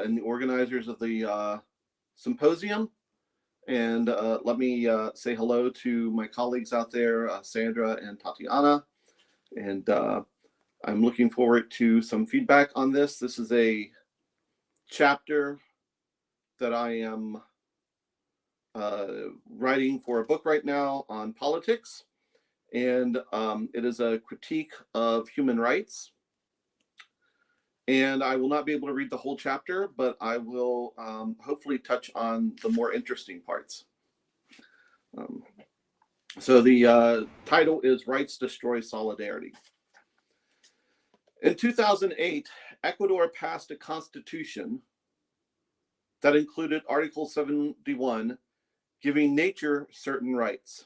and the organizers of the symposium. And let me say hello to my colleagues out there, Sandra and Tatiana. And I'm looking forward to some feedback on this. This is a chapter that I am writing for a book right now on politics. And it is a critique of human rights. And I will not be able to read the whole chapter, but I will hopefully touch on the more interesting parts. So the title is Rights Destroy Solidarity. In 2008, Ecuador passed a constitution that included Article 71, giving nature certain rights.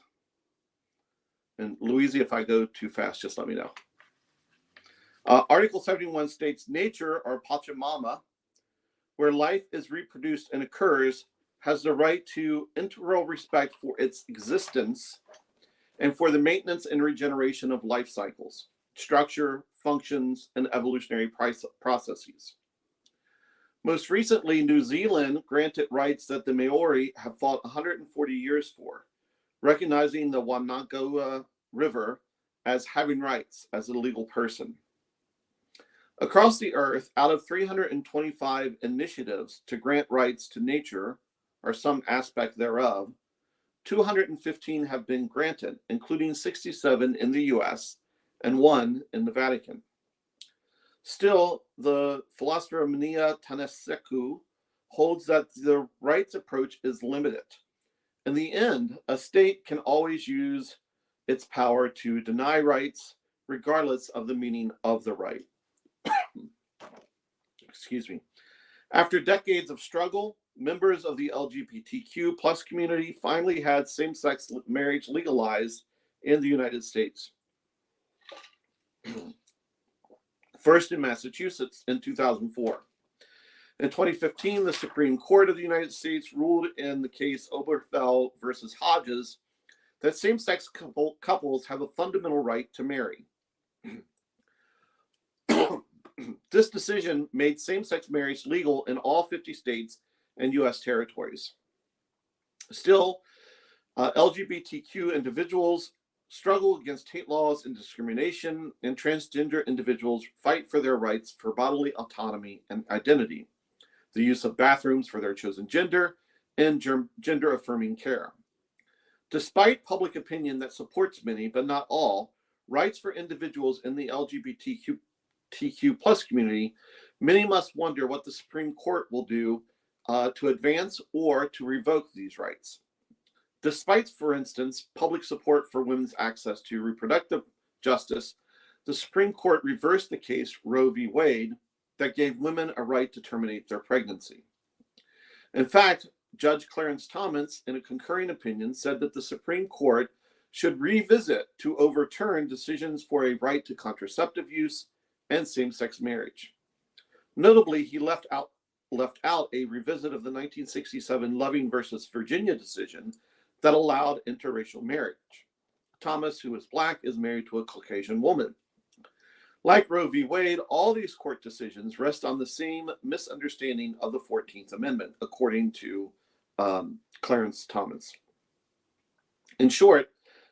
And Louise, if I go too fast, just let me know. Article 71 states nature, or Pachamama, where life is reproduced and occurs, has the right to integral respect for its existence and for the maintenance and regeneration of life cycles, structure, functions, and evolutionary processes. Most recently, New Zealand granted rights that the Maori have fought 140 years for, recognizing the Wanaka River as having rights as a legal person. Across the earth, out of 325 initiatives to grant rights to nature, or some aspect thereof, 215 have been granted, including 67 in the US and 1 in the Vatican. Still, the philosopher Mania Taneseku holds that the rights approach is limited. In the end, a state can always use its power to deny rights, regardless of the meaning of the right. Excuse me. After decades of struggle, members of the LGBTQ plus community finally had same-sex marriage legalized in the United States. First in Massachusetts in 2004. In 2015, the Supreme Court of the United States ruled in the case Obergefell versus Hodges that same-sex couples have a fundamental right to marry. This decision made same-sex marriage legal in all 50 states and U.S. territories. Still, LGBTQ individuals struggle against hate laws and discrimination, and transgender individuals fight for their rights for bodily autonomy and identity, the use of bathrooms for their chosen gender, and gender-affirming care. Despite public opinion that supports many, but not all, rights for individuals in the LGBTQ plus community, many must wonder what the Supreme Court will do to advance or to revoke these rights. Despite, for instance, public support for women's access to reproductive justice, the Supreme Court reversed the case Roe v. Wade that gave women a right to terminate their pregnancy. In fact, Judge Clarence Thomas, in a concurring opinion, said that the Supreme Court should revisit to overturn decisions for a right to contraceptive use and same-sex marriage. Notably, he left out a revisit of the 1967 Loving versus Virginia decision that allowed interracial marriage. Thomas, who is Black, is married to a Caucasian woman. Like Roe v. Wade, all these court decisions rest on the same misunderstanding of the 14th Amendment, according to Clarence Thomas. In short,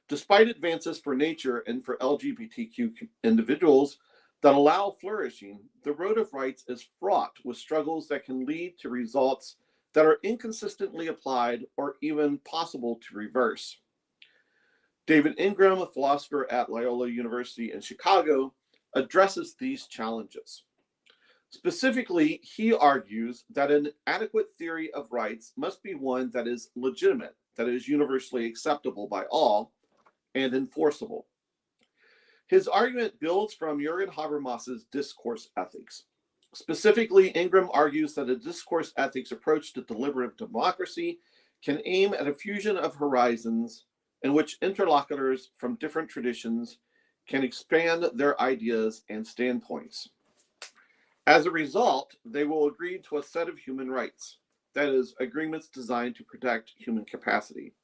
despite advances for nature and for LGBTQ individuals that allow flourishing, the road of rights is fraught with struggles that can lead to results that are inconsistently applied or even possible to reverse. David Ingram, a philosopher at Loyola University in Chicago, addresses these challenges. Specifically, he argues that an adequate theory of rights must be one that is legitimate, that is universally acceptable by all, and enforceable. His argument builds from Jürgen Habermas's discourse ethics. Specifically, Ingram argues that a discourse ethics approach to deliberative democracy can aim at a fusion of horizons in which interlocutors from different traditions can expand their ideas and standpoints. As a result, they will agree to a set of human rights, that is, agreements designed to protect human capacity.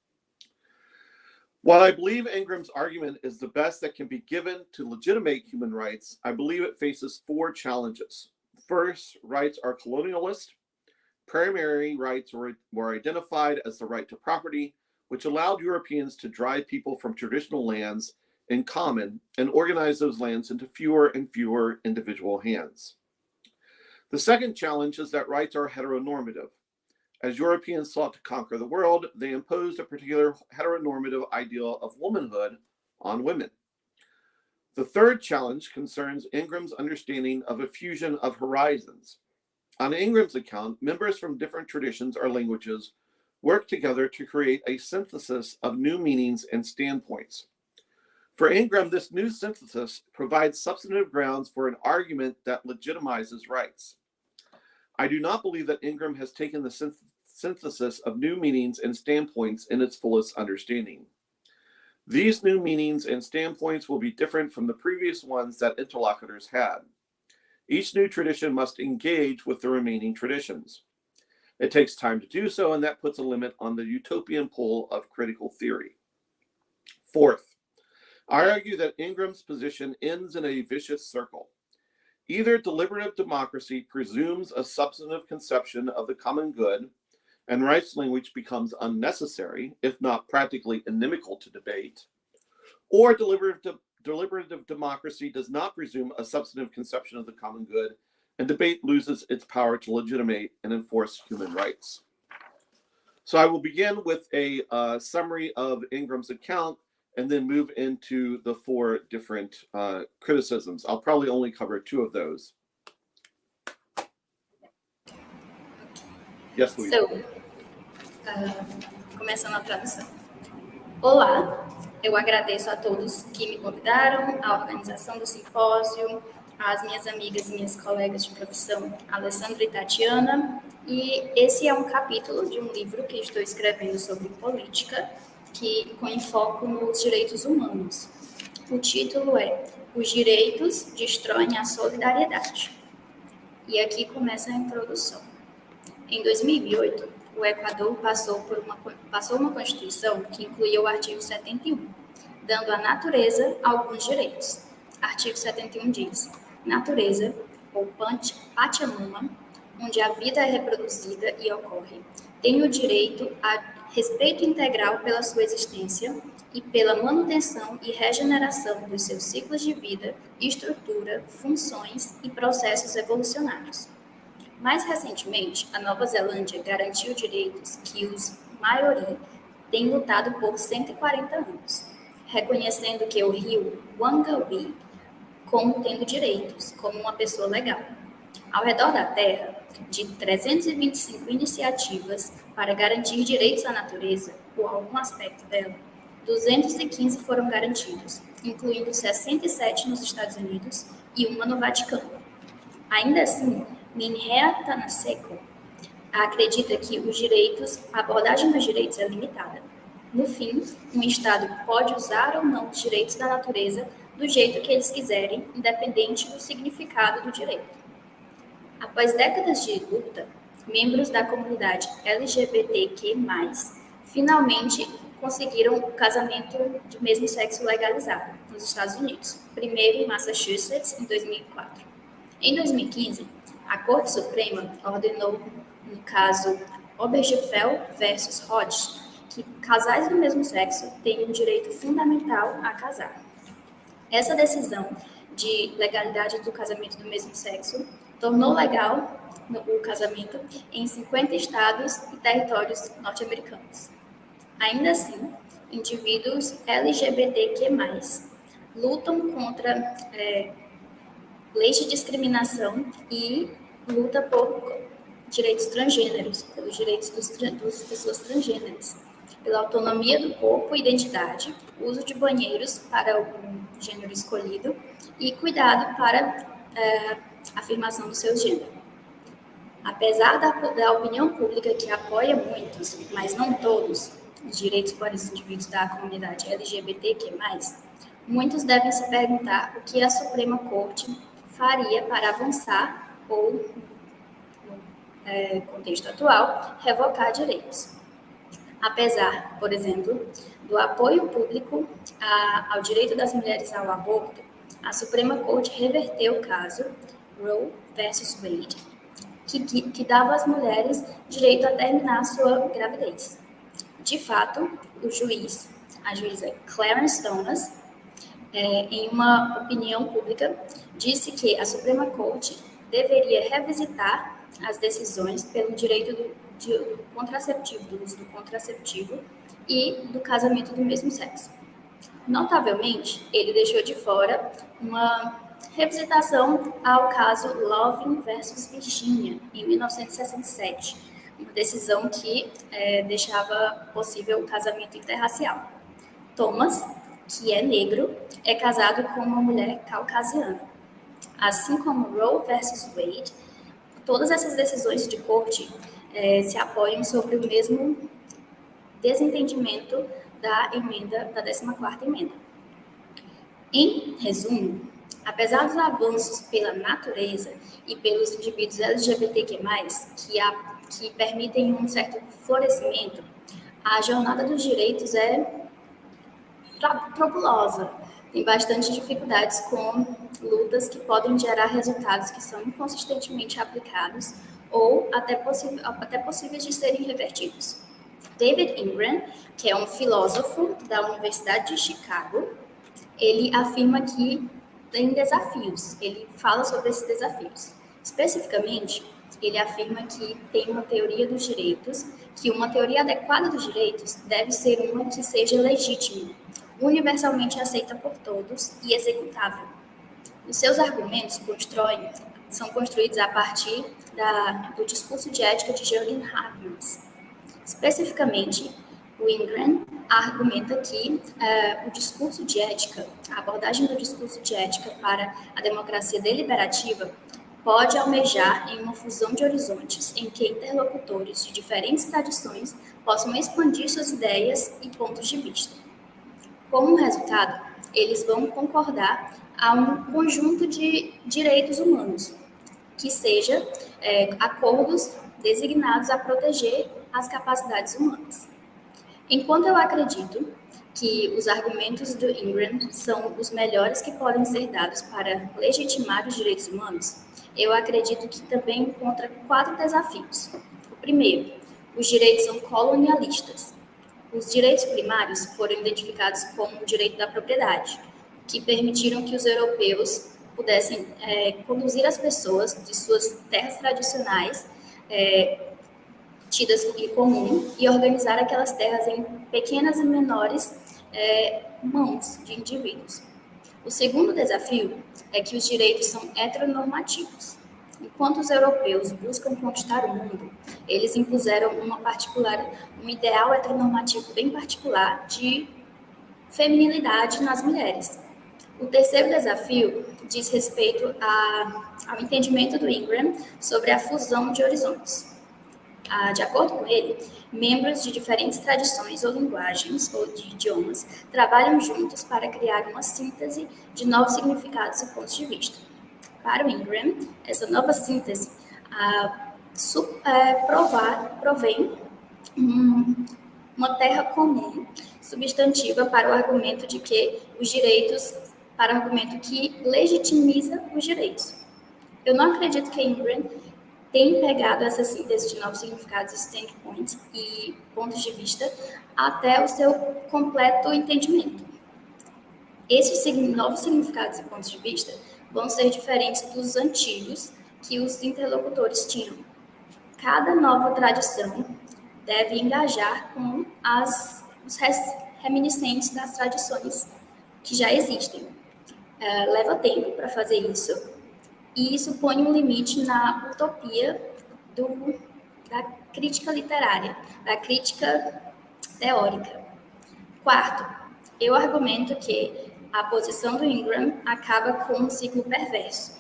While I believe Ingram's argument is the best that can be given to legitimate human rights, I believe it faces four challenges. First, rights are colonialist. primary rights were identified as the right to property, which allowed Europeans to drive people from traditional lands in common and organize those lands into fewer and fewer individual hands. The second challenge is that rights are heteronormative. As Europeans sought to conquer the world, they imposed a particular heteronormative ideal of womanhood on women. The third challenge concerns Ingram's understanding of a fusion of horizons. On Ingram's account, members from different traditions or languages work together to create a synthesis of new meanings and standpoints. For Ingram, this new synthesis provides substantive grounds for an argument that legitimizes rights. I do not believe that Ingram has taken the synthesis of new meanings and standpoints in its fullest understanding. These new meanings and standpoints will be different from the previous ones that interlocutors had. Each new tradition must engage with the remaining traditions. It takes time to do so, and that puts a limit on the utopian pull of critical theory. Fourth, I argue that Ingram's position ends in a vicious circle. Either deliberative democracy presumes a substantive conception of the common good, and rights language becomes unnecessary, if not practically inimical to debate, or deliberative democracy does not presume a substantive conception of the common good, and debate loses its power to legitimate and enforce human rights. So I will begin with a summary of Ingram's account and then move into the four different criticisms. I'll probably only cover two of those. Yes, Luiz. So, começando a tradução. Olá, eu agradeço a todos que me convidaram, à organização do simpósio, às minhas amigas e minhas colegas de profissão, Alessandra e Tatiana, e esse é um capítulo de um livro que estou escrevendo sobre política, com enfoque nos direitos humanos. O título é Os Direitos Destroem a Solidariedade. E aqui começa a introdução. Em 2008, o Equador passou uma Constituição que incluía o artigo 71, dando à natureza alguns direitos. Artigo 71 diz: natureza, ou Pachamama, onde a vida é reproduzida e ocorre, tem o direito a respeito integral pela sua existência e pela manutenção e regeneração dos seus ciclos de vida, estrutura, funções e processos evolucionários. Mais recentemente, a Nova Zelândia garantiu direitos que os Maori têm lutado por 140 anos, reconhecendo que o rio Wangawi como tendo direitos, como uma pessoa legal. Ao redor da Terra, de 325 iniciativas para garantir direitos à natureza, ou algum aspecto dela, 215 foram garantidos, incluindo 67 nos Estados Unidos e uma no Vaticano. Ainda assim, Minhea Tanaseko acredita que a abordagem dos direitos é limitada. No fim, um Estado pode usar ou não os direitos da natureza do jeito que eles quiserem, independente do significado do direito. Após décadas de luta, membros da comunidade LGBTQ+, finalmente conseguiram o casamento de mesmo sexo legalizado nos Estados Unidos, primeiro em Massachusetts, em 2004. Em 2015, a Corte Suprema ordenou, no caso Obergefell versus Hodge, que casais do mesmo sexo têm um direito fundamental a casar. Essa decisão de legalidade do casamento do mesmo sexo tornou legal o casamento em 50 estados e territórios norte-americanos. Ainda assim, indivíduos LGBTQ+, lutam contra leis de discriminação e luta por direitos transgêneros, pelos direitos das pessoas transgêneras, pela autonomia do corpo e identidade, uso de banheiros para o gênero escolhido e cuidado para a afirmação do seu gênero. Apesar da opinião pública que apoia muitos, mas não todos, os direitos para os indivíduos da comunidade LGBTQ+, muitos devem se perguntar o que a Suprema Corte faria para avançar ou, no contexto atual, revocar direitos. Apesar, por exemplo, do apoio público ao direito das mulheres ao aborto, a Suprema Corte reverteu o caso Roe versus Wade, que dava às mulheres direito a terminar sua gravidez. De fato, a juíza Clarence Thomas, em uma opinião pública, disse que a Suprema Corte deveria revisitar as decisões pelo direito do contraceptivo, do uso do contraceptivo e do casamento do mesmo sexo. Notavelmente, ele deixou de fora uma revisitação ao caso Loving versus Virginia, em 1967, uma decisão que deixava possível o casamento interracial. Thomas, que é negro, é casado com uma mulher caucasiana. Assim como Roe versus Wade, todas essas decisões de corte se apoiam sobre o mesmo desentendimento da 14ª emenda. Em resumo, apesar dos avanços pela natureza e pelos indivíduos LGBTQ+, que permitem um certo florescimento, a jornada dos direitos é trobulosa. Tem bastante dificuldades com lutas que podem gerar resultados que são inconsistentemente aplicados ou até possíveis de serem revertidos. David Ingram, que é um filósofo da Universidade de Chicago, ele afirma que tem desafios, ele fala sobre esses desafios. Especificamente, ele afirma que tem uma teoria dos direitos, que uma teoria adequada dos direitos deve ser uma que seja legítima, universalmente aceita por todos e executável. Os seus argumentos são construídos a partir do discurso de ética de Jürgen Habermas. Especificamente, o Ingram argumenta que o discurso de ética, a abordagem do discurso de ética para a democracia deliberativa pode almejar em uma fusão de horizontes em que interlocutores de diferentes tradições possam expandir suas ideias e pontos de vista. Como resultado, eles vão concordar a um conjunto de direitos humanos, que seja acordos designados a proteger as capacidades humanas. Enquanto eu acredito que os argumentos do Ingram são os melhores que podem ser dados para legitimar os direitos humanos, eu acredito que também encontra 4 desafios. O primeiro, os direitos são colonialistas. Os direitos primários foram identificados como o direito da propriedade, que permitiram que os europeus pudessem conduzir as pessoas de suas terras tradicionais tidas em comum e organizar aquelas terras em pequenas e menores mãos de indivíduos. O segundo desafio é que os direitos são heteronormativos. Enquanto os europeus buscam conquistar o mundo, eles impuseram um ideal heteronormativo bem particular de feminilidade nas mulheres. O terceiro desafio diz respeito ao entendimento do Ingram sobre a fusão de horizontes. De acordo com ele, membros de diferentes tradições ou linguagens ou de idiomas trabalham juntos para criar uma síntese de novos significados e pontos de vista. Para o Ingram, essa nova síntese provém uma terra comum substantiva para o argumento de que para o argumento que legitimiza os direitos. Eu não acredito que Ingram tem pegado essa síntese de novos significados, standpoints e pontos de vista até o seu completo entendimento. Esses novos significados e pontos de vista vão ser diferentes dos antigos que os interlocutores tinham. Cada nova tradição deve engajar com os reminiscentes das tradições que já existem. Leva tempo para fazer isso, e isso põe um limite na utopia da crítica literária, da crítica teórica. Quarto, eu argumento que a posição do Ingram acaba com um ciclo perverso.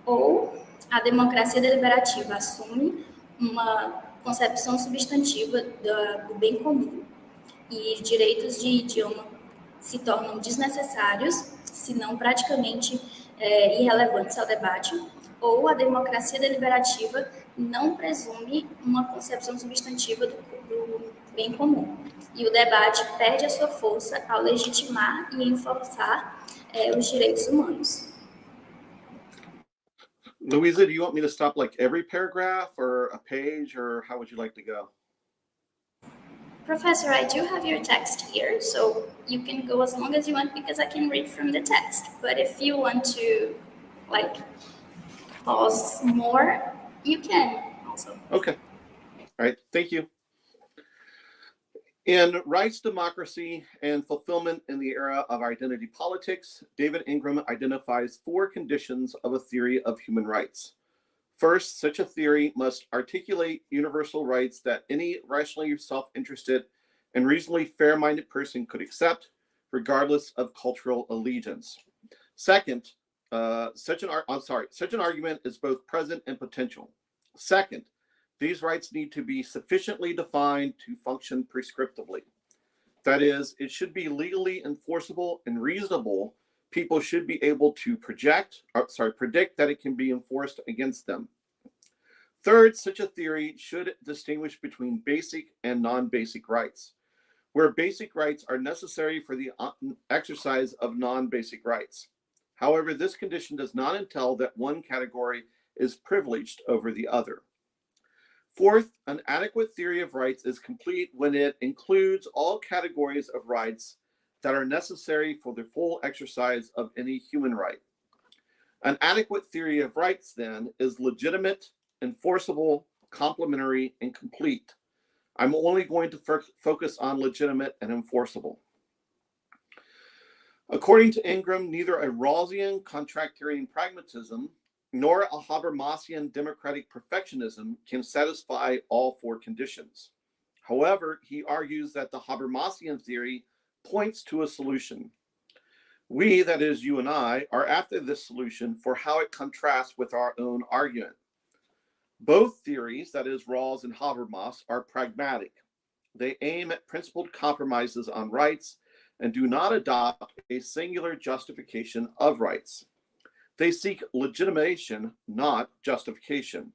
Ou a democracia deliberativa assume uma concepção substantiva do bem comum e direitos de idioma se tornam desnecessários, se não praticamente irrelevantes ao debate, ou a democracia deliberativa não presume uma concepção substantiva do bem comum. E o debate perde a sua força ao legitimar e enforçar os direitos humanos. Louisa, do you want me to stop like every paragraph or a page, or how would you like to go? Professor, I do have your text here, so you can go as long as you want because I can read from the text. But if you want to, like, pause more, you can also. Okay. All right. Thank you. In Rights, Democracy, and Fulfillment in the Era of Identity Politics, David Ingram identifies 4 conditions of a theory of human rights. First, such a theory must articulate universal rights that any rationally self-interested and reasonably fair-minded person could accept, regardless of cultural allegiance. Second, such an argument is both present and potential. Second, these rights need to be sufficiently defined to function prescriptively. That is, it should be legally enforceable and reasonable. People should be able to predict that it can be enforced against them. Third, such a theory should distinguish between basic and non-basic rights, where basic rights are necessary for the exercise of non-basic rights. However, this condition does not entail that one category is privileged over the other. Fourth, an adequate theory of rights is complete when it includes all categories of rights that are necessary for the full exercise of any human right. An adequate theory of rights, then, is legitimate, enforceable, complementary, and complete. I'm only going to focus on legitimate and enforceable. According to Ingram, neither a Rawlsian contractarian pragmatism nor a Habermasian democratic perfectionism can satisfy all 4 conditions. However, he argues that the Habermasian theory points to a solution. We, that is you and I, are after this solution for how it contrasts with our own argument. Both theories, that is Rawls and Habermas, are pragmatic. They aim at principled compromises on rights and do not adopt a singular justification of rights. They seek legitimation, not justification.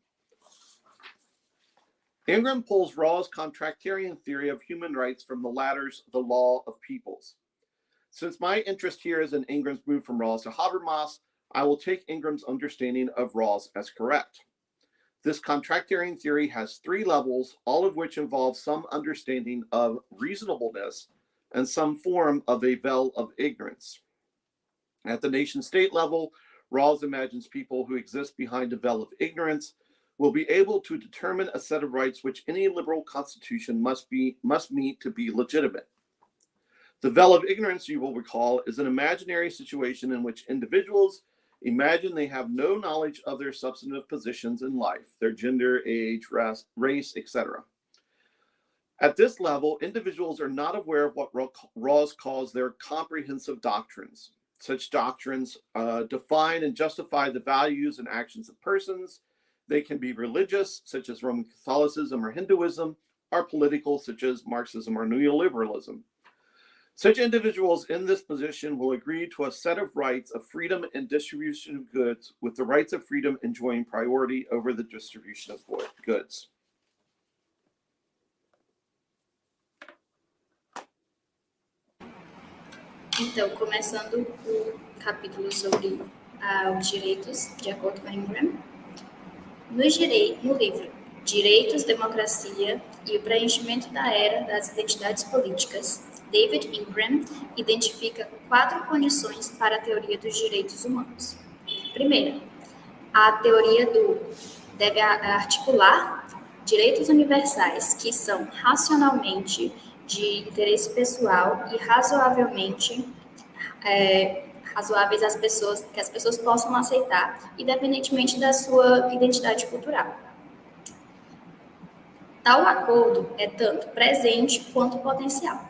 Ingram pulls Rawls' contractarian theory of human rights from the latter's The Law of Peoples. Since my interest here is in Ingram's move from Rawls to Habermas, I will take Ingram's understanding of Rawls as correct. This contractarian theory has 3 levels, all of which involve some understanding of reasonableness and some form of a veil of ignorance. At the nation-state level, Rawls imagines people who exist behind a veil of ignorance will be able to determine a set of rights which any liberal constitution must meet to be legitimate. The veil of ignorance, you will recall, is an imaginary situation in which individuals imagine they have no knowledge of their substantive positions in life, their gender, age, race, etc. At this level, individuals are not aware of what Rawls calls their comprehensive doctrines. Such doctrines define and justify the values and actions of persons. They can be religious, such as Roman Catholicism or Hinduism, or political, such as Marxism or neoliberalism. Such individuals in this position will agree to a set of rights of freedom and distribution of goods, with the rights of freedom enjoying priority over the distribution of goods. Então, começando o capítulo sobre os direitos, de acordo com a Ingram. No livro Direitos, Democracia e o Preenchimento da Era das Identidades Políticas, David Ingram identifica 4 condições para a teoria dos direitos humanos. Primeira, a teoria deve articular direitos universais que são racionalmente de interesse pessoal e razoáveis às pessoas, que as pessoas possam aceitar, independentemente da sua identidade cultural. Tal acordo é tanto presente quanto potencial.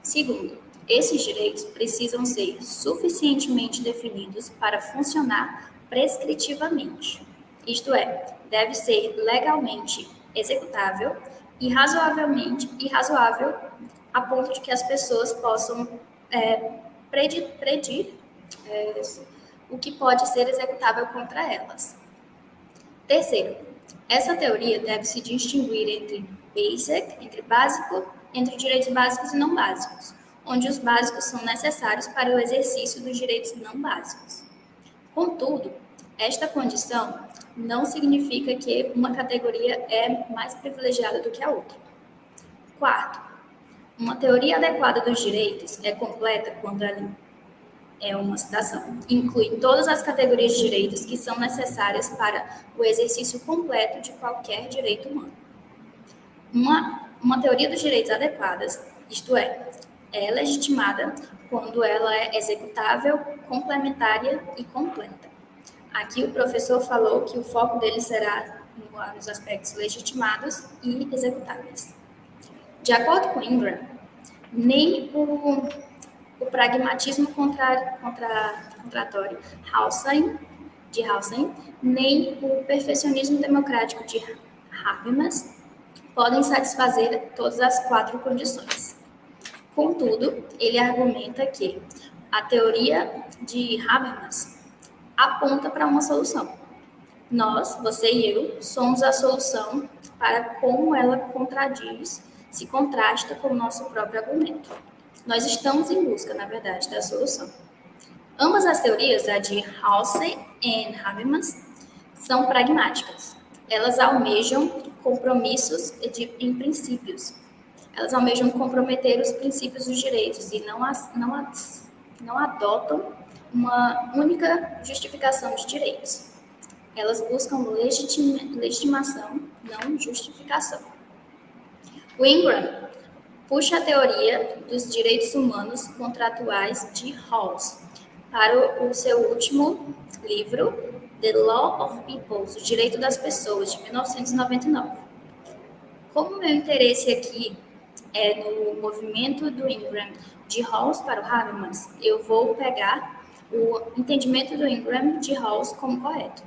Segundo, esses direitos precisam ser suficientemente definidos para funcionar prescritivamente. Isto é, deve ser legalmente executável e razoável a ponto de que as pessoas possam predir o que pode ser executável contra elas. Terceiro, essa teoria deve se distinguir entre direitos básicos e não básicos, onde os básicos são necessários para o exercício dos direitos não básicos. Contudo, Esta condição não significa que uma categoria é mais privilegiada do que a outra. Quarto, uma teoria adequada dos direitos é completa quando ela é uma citação. Inclui todas as categorias de direitos que são necessárias para o exercício completo de qualquer direito humano. Uma teoria dos direitos adequadas, isto é legitimada quando ela é executável, complementária e completa. Aqui o professor falou que o foco dele será nos aspectos legitimados e executáveis. De acordo com Ingram, nem o pragmatismo contratório de Hausen, nem o perfeccionismo democrático de Habermas podem satisfazer todas as 4 condições. Contudo, ele argumenta que a teoria de Habermas aponta para uma solução. Nós, você e eu, somos a solução para como ela se contrasta com o nosso próprio argumento. Nós estamos em busca, na verdade, da solução. Ambas as teorias, a de Hausen e Habermas, são pragmáticas. Elas almejam compromissos em princípios. Elas almejam comprometer os princípios dos direitos e não adotam uma única justificação de direitos. Elas buscam legitimação, não justificação. O Ingram puxa a teoria dos direitos humanos contratuais de Rawls para o seu último livro, The Law of People, o Direito das Pessoas, de 1999. Como meu interesse aqui é no movimento do Ingram de Rawls para o Habermas, eu vou pegar o entendimento do Ingram de Rawls como correto.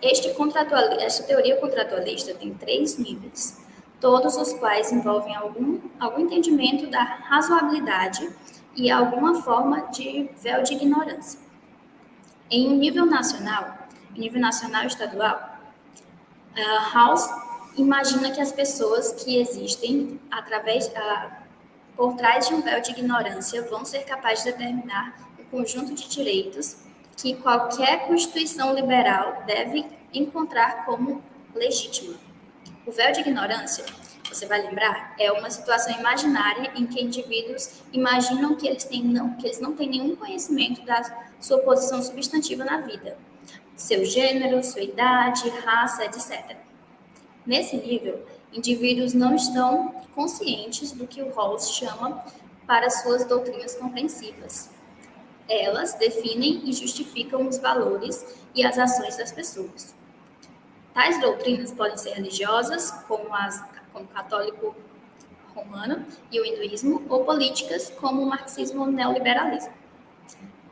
Esta teoria contratualista tem 3 níveis, todos os quais envolvem algum entendimento da razoabilidade e alguma forma de véu de ignorância. Em nível nacional e estadual, Rawls imagina que as pessoas que existem por trás de um véu de ignorância vão ser capazes de determinar o conjunto de direitos que qualquer constituição liberal deve encontrar como legítima. O véu de ignorância, você vai lembrar, é uma situação imaginária em que indivíduos imaginam que eles não têm nenhum conhecimento da sua posição substantiva na vida, seu gênero, sua idade, raça, etc. Nesse nível, indivíduos não estão conscientes do que o Rawls chama para suas doutrinas compreensivas. Elas definem e justificam os valores e as ações das pessoas. Tais doutrinas podem ser religiosas, como o católico romano e o hinduísmo, ou políticas, como o marxismo ou o neoliberalismo.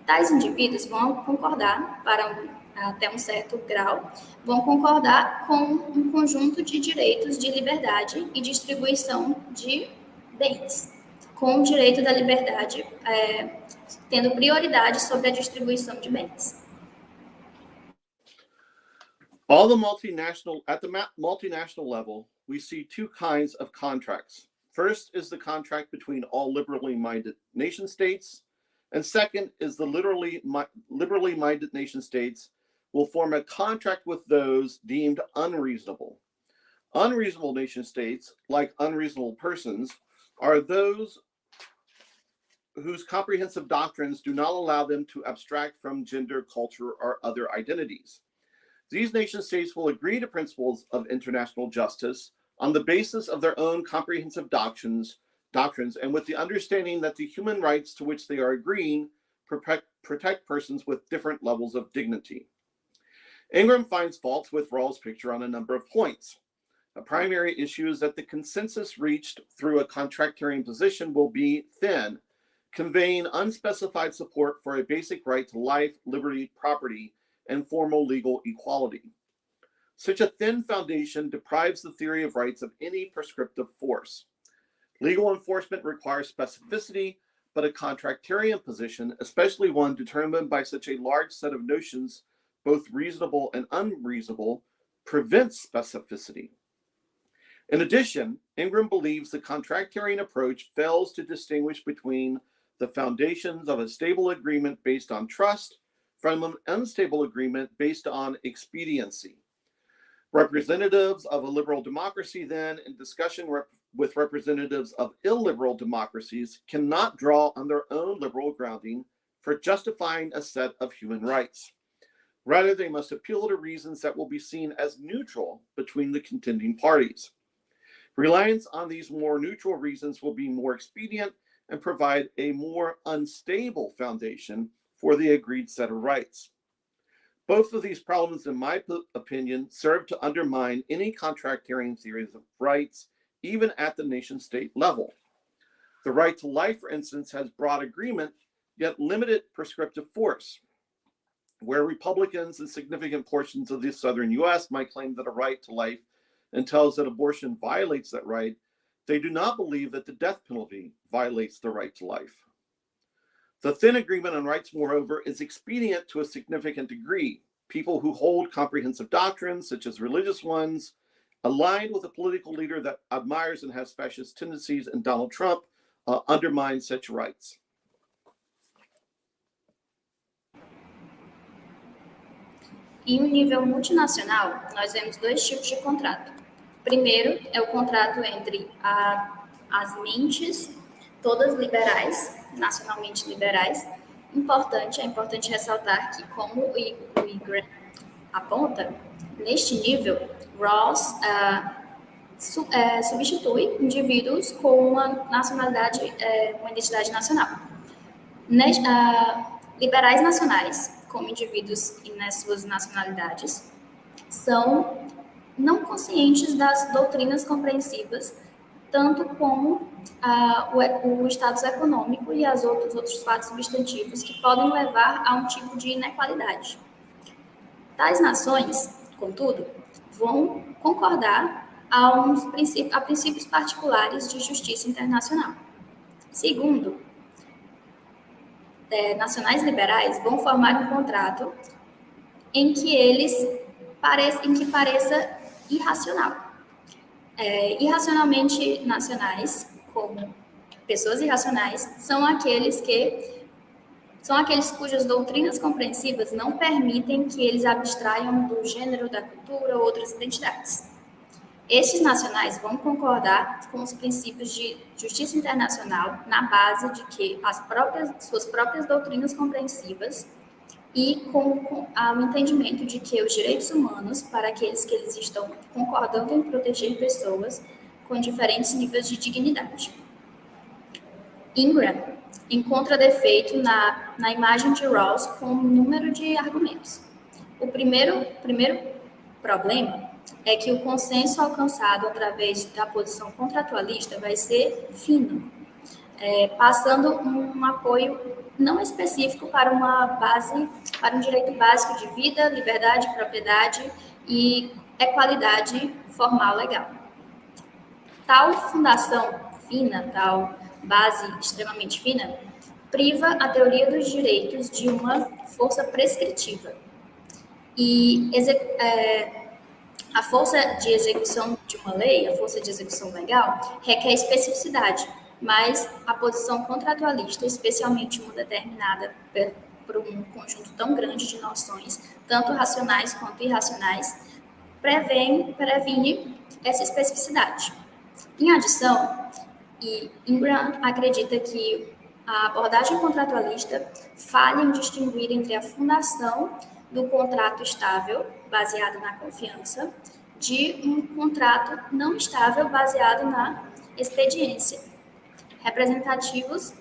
Tais indivíduos vão concordar, até um certo grau, vão concordar com um conjunto de direitos de liberdade e distribuição de bens, com o direito da liberdade tendo prioridade sobre a distribuição de bens. At the multinational level, we see 2 kinds of contracts. First is the contract between all liberally minded nation states, and second is the liberally minded nation states will form a contract with those deemed unreasonable. Unreasonable nation states, like unreasonable persons, are those whose comprehensive doctrines do not allow them to abstract from gender, culture, or other identities. These nation states will agree to principles of international justice on the basis of their own comprehensive doctrines, and with the understanding that the human rights to which they are agreeing protect persons with different levels of dignity. Ingram finds fault with Rawls' picture on a number of points. A primary issue is that the consensus reached through a contractarian position will be thin, conveying unspecified support for a basic right to life, liberty, property, and formal legal equality. Such a thin foundation deprives the theory of rights of any prescriptive force. Legal enforcement requires specificity, but a contractarian position, especially one determined by such a large set of notions, both reasonable and unreasonable, prevents specificity. In addition, Ingram believes the contractarian approach fails to distinguish between the foundations of a stable agreement based on trust from an unstable agreement based on expediency. Representatives of a liberal democracy, then, in discussion with representatives of illiberal democracies, cannot draw on their own liberal grounding for justifying a set of human rights. Rather, they must appeal to reasons that will be seen as neutral between the contending parties. Reliance on these more neutral reasons will be more expedient and provide a more unstable foundation for the agreed set of rights. Both of these problems, in my opinion, serve to undermine any contractarian theories of rights, even at the nation-state level. The right to life, for instance, has broad agreement, yet limited prescriptive force. Where Republicans in significant portions of the southern U.S. might claim that a right to life entails that abortion violates that right, they do not believe that the death penalty violates the right to life. The thin agreement on rights, moreover, is expedient to a significant degree. People who hold comprehensive doctrines, such as religious ones, aligned with a political leader that admires and has fascist tendencies in Donald Trump, undermine such rights. Em um nível multinacional, nós vemos dois tipos de contrato. O primeiro é o contrato entre as mentes, todas liberais, nacionalmente liberais. É importante ressaltar que, como o Igor aponta, neste nível, Rawls substitui indivíduos com uma nacionalidade, uma identidade nacional. Liberais nacionais, como indivíduos e nas suas nacionalidades, são não conscientes das doutrinas compreensivas, tanto como o status econômico e os outros fatos substantivos que podem levar a um tipo de inequalidade. Tais nações, contudo, vão concordar a princípios particulares de justiça internacional. Segundo, nacionais liberais vão formar um contrato em que pareça irracional. Irracionalmente nacionais, como pessoas irracionais, são aqueles cujas doutrinas compreensivas não permitem que eles abstraiam do gênero, da cultura ou outras identidades. Estes nacionais vão concordar com os princípios de justiça internacional na base de que suas próprias doutrinas compreensivas e com o entendimento de que os direitos humanos, para aqueles que eles estão concordando em proteger pessoas com diferentes níveis de dignidade. Ingram encontra defeito na imagem de Rawls com um número de argumentos. O primeiro problema é que o consenso alcançado através da posição contratualista vai ser fino, passando um apoio não específico para um direito básico de vida, liberdade, propriedade e equalidade formal legal. Tal fundação fina, tal base extremamente fina, priva a teoria dos direitos de uma força prescritiva. E a força de execução de uma lei, a força de execução legal, requer especificidade, mas a posição contratualista, especialmente uma determinada por um conjunto tão grande de noções, tanto racionais quanto irracionais, previne essa especificidade. Em adição, Ingram acredita que a abordagem contratualista falha em distinguir entre a fundação do contrato estável, baseado na confiança, de um contrato não estável, baseado na expediência. Representantes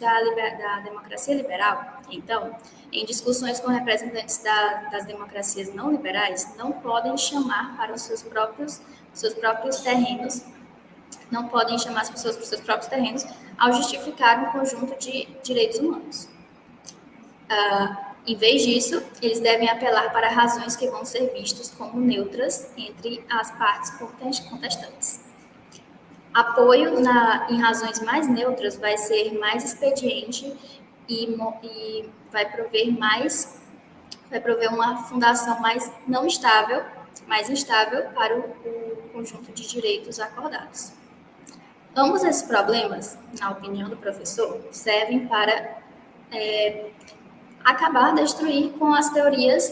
da democracia liberal, então, em discussões com representantes das democracias não liberais, não podem chamar para os seus próprios terrenos, não podem chamar as pessoas para os seus próprios terrenos ao justificar um conjunto de direitos humanos. Em vez disso, eles devem apelar para razões que vão ser vistas como neutras entre as partes contestantes. Apoio em razões mais neutras vai ser mais expediente e vai prover uma fundação mais não estável, mais instável para o conjunto de direitos acordados. Ambos esses problemas, na opinião do professor, servem para acabar, destruir com as teorias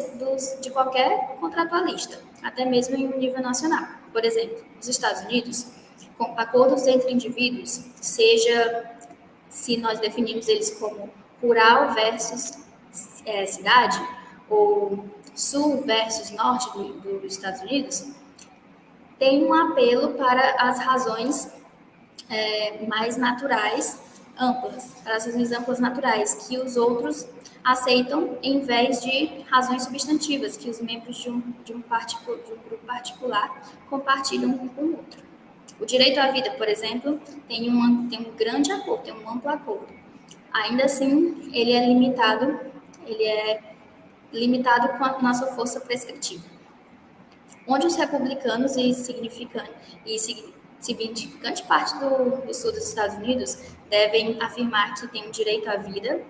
de qualquer contratualista, até mesmo em um nível nacional. Por exemplo, nos Estados Unidos, com acordos entre indivíduos, seja se nós definimos eles como rural versus cidade, ou sul versus norte dos Estados Unidos, tem um apelo para as razões mais naturais, amplas, para as razões amplas naturais, que os outros aceitam em vez de razões substantivas, que os membros de um grupo particular compartilham um com o outro. O direito à vida, por exemplo, tem um grande acordo, tem um amplo acordo. Ainda assim, ele é limitado com a sua força prescritiva. Onde os republicanos e significante parte do sul dos Estados Unidos devem afirmar que tem um direito à vida,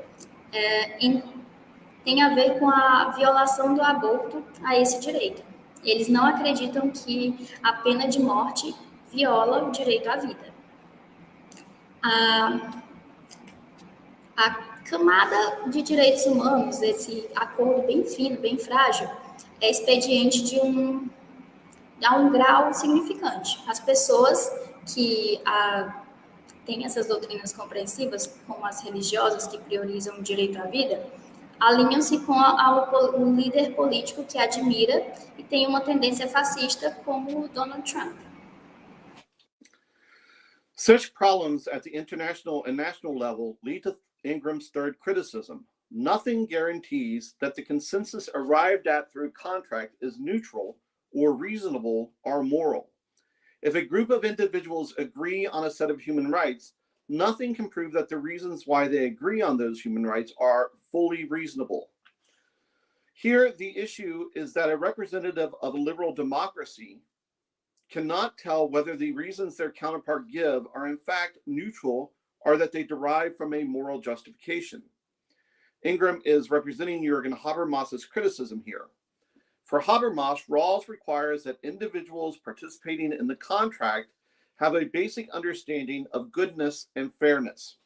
tem a ver com a violação do aborto a esse direito. Eles não acreditam que a pena de morte viola o direito à vida. A camada de direitos humanos, esse acordo bem fino, bem frágil, é expediente a um grau significante. As pessoas que têm essas doutrinas compreensivas, como as religiosas que priorizam o direito à vida, alinham-se com o líder político que admira e tem uma tendência fascista, como o Donald Trump. Such problems at the international and national level lead to Ingram's third criticism. Nothing guarantees that the consensus arrived at through contract is neutral or reasonable or moral. If a group of individuals agree on a set of human rights, nothing can prove that the reasons why they agree on those human rights are fully reasonable. Here, the issue is that a representative of a liberal democracy cannot tell whether the reasons their counterpart give are in fact neutral or that they derive from a moral justification. Ingram is representing Jürgen Habermas's criticism here. For Habermas, Rawls requires that individuals participating in the contract have a basic understanding of goodness and fairness.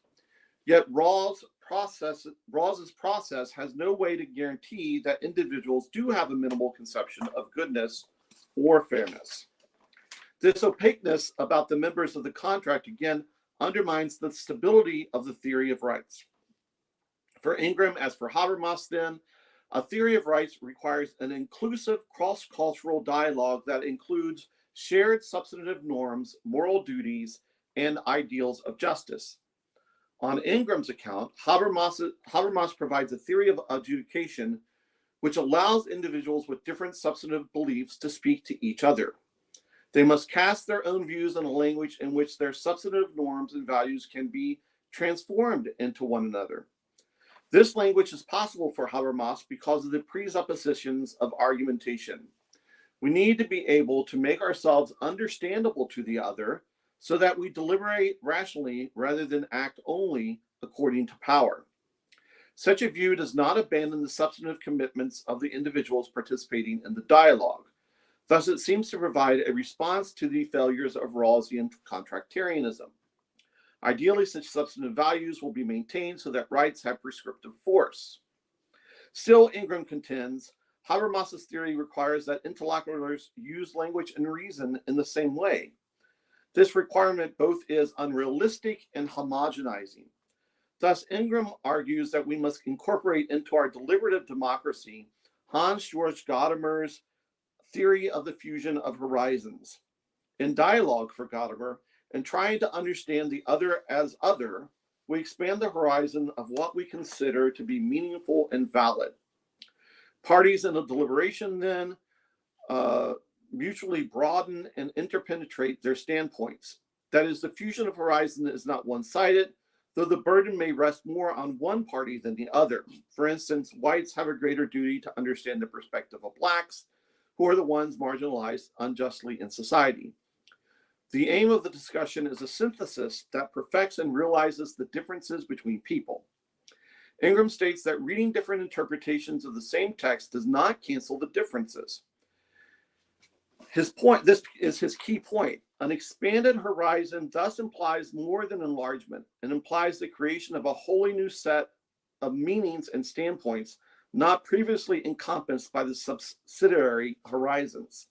Yet Rawls's process has no way to guarantee that individuals do have a minimal conception of goodness or fairness. This opaqueness about the members of the contract, again, undermines the stability of the theory of rights. For Ingram, as for Habermas, then, a theory of rights requires an inclusive cross-cultural dialogue that includes shared substantive norms, moral duties, and ideals of justice. On Ingram's account, Habermas provides a theory of adjudication which allows individuals with different substantive beliefs to speak to each other. They must cast their own views in a language in which their substantive norms and values can be transformed into one another. This language is possible for Habermas because of the presuppositions of argumentation. We need to be able to make ourselves understandable to the other so that we deliberate rationally rather than act only according to power. Such a view does not abandon the substantive commitments of the individuals participating in the dialogue. Thus, it seems to provide a response to the failures of Rawlsian contractarianism. Ideally, such substantive values will be maintained so that rights have prescriptive force. Still, Ingram contends, Habermas's theory requires that interlocutors use language and reason in the same way. This requirement both is unrealistic and homogenizing. Thus, Ingram argues that we must incorporate into our deliberative democracy Hans-Georg Gadamer's theory of the fusion of horizons. In dialogue for Gadamer, and trying to understand the other as other, we expand the horizon of what we consider to be meaningful and valid. Parties in a deliberation then mutually broaden and interpenetrate their standpoints. That is, the fusion of horizon is not one-sided, though the burden may rest more on one party than the other. For instance, whites have a greater duty to understand the perspective of blacks, who are the ones marginalized unjustly in society. The aim of the discussion is a synthesis that perfects and realizes the differences between people. Ingram states that reading different interpretations of the same text does not cancel the differences. This is his key point. An expanded horizon thus implies more than enlargement and implies the creation of a wholly new set of meanings and standpoints not previously encompassed by the subsidiary horizons.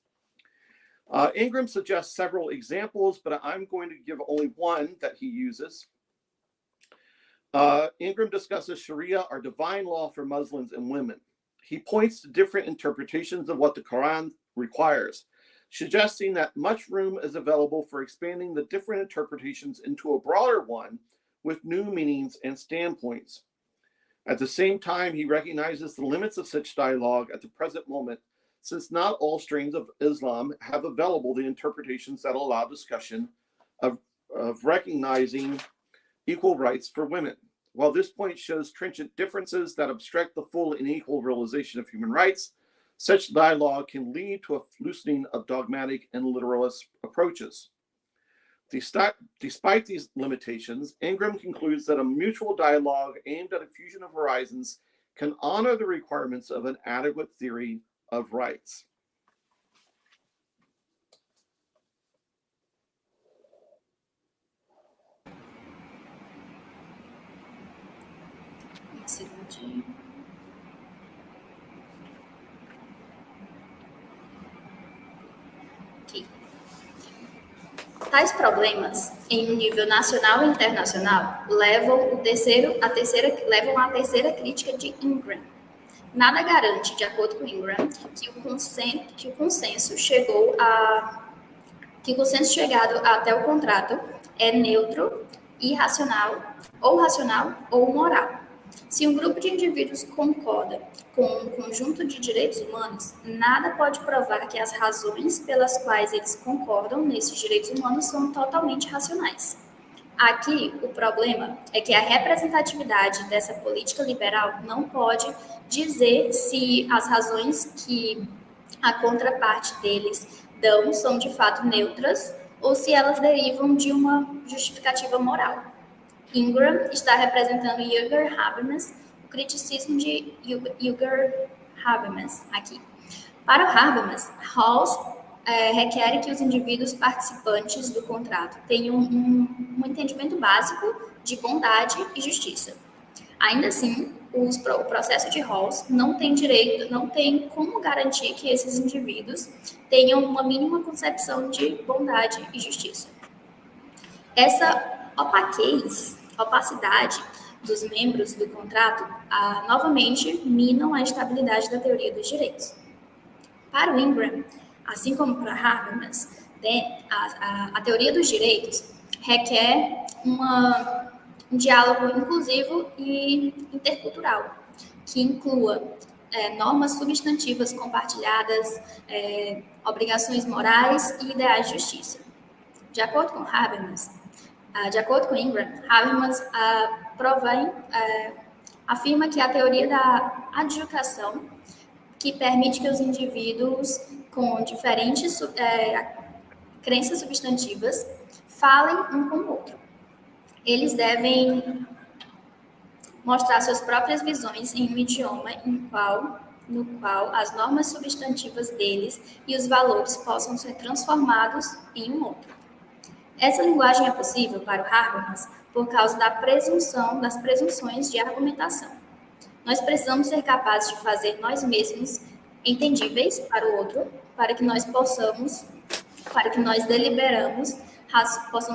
Ingram suggests several examples, but I'm going to give only one that he uses. Ingram discusses Sharia, or divine law for Muslims and women. He points to different interpretations of what the Quran requires, suggesting that much room is available for expanding the different interpretations into a broader one with new meanings and standpoints. At the same time, he recognizes the limits of such dialogue at the present moment, since not all strains of Islam have available the interpretations that allow discussion of recognizing equal rights for women. While this point shows trenchant differences that obstruct the full and equal realization of human rights, such dialogue can lead to a loosening of dogmatic and literalist approaches. Despite these limitations, Ingram concludes that a mutual dialogue aimed at a fusion of horizons can honor the requirements of an adequate theory of rights. Tais problemas, em um nível nacional e internacional, levam à terceira crítica de Ingram. Nada garante, de acordo com Ingram, que o consenso chegado até o contrato é neutro, irracional, racional ou moral. Se um grupo de indivíduos concorda com um conjunto de direitos humanos, nada pode provar que as razões pelas quais eles concordam nesses direitos humanos são totalmente racionais. Aqui, o problema é que a representatividade dessa política liberal não pode dizer se as razões que a contraparte deles dão são de fato neutras ou se elas derivam de uma justificativa moral. Ingram está representando Jürgen Habermas, o criticismo de Jürgen Habermas aqui. Para o Habermas, Rawls requer que os indivíduos participantes do contrato tenham um entendimento básico de bondade e justiça. Ainda assim, o processo de Rawls não tem como garantir que esses indivíduos tenham uma mínima concepção de bondade e justiça. Essa opacidade dos membros do contrato novamente minam a estabilidade da teoria dos direitos. Para o Ingram, assim como para Habermas, a teoria dos direitos requer um diálogo inclusivo e intercultural, que inclua normas substantivas compartilhadas, obrigações morais e ideais de justiça. De acordo com Ingram, Habermas afirma que a teoria da adjudicação, que permite que os indivíduos com diferentes crenças substantivas falem um com o outro. Eles devem mostrar suas próprias visões em um idioma no qual as normas substantivas deles e os valores possam ser transformados em um outro. Essa linguagem é possível para o Habermas por causa das presunções de argumentação. Nós precisamos ser capazes de fazer nós mesmos entendíveis para o outro, para que nós possamos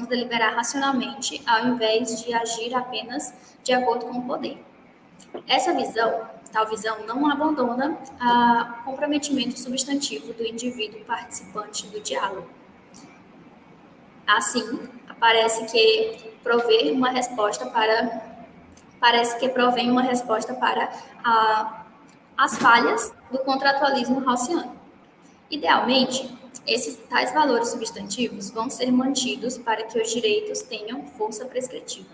deliberar racionalmente, ao invés de agir apenas de acordo com o poder. Tal visão não abandona o comprometimento substantivo do indivíduo participante do diálogo. Assim, parece que provém uma resposta para as falhas do contratualismo rawlsiano. Idealmente, tais valores substantivos vão ser mantidos para que os direitos tenham força prescritiva.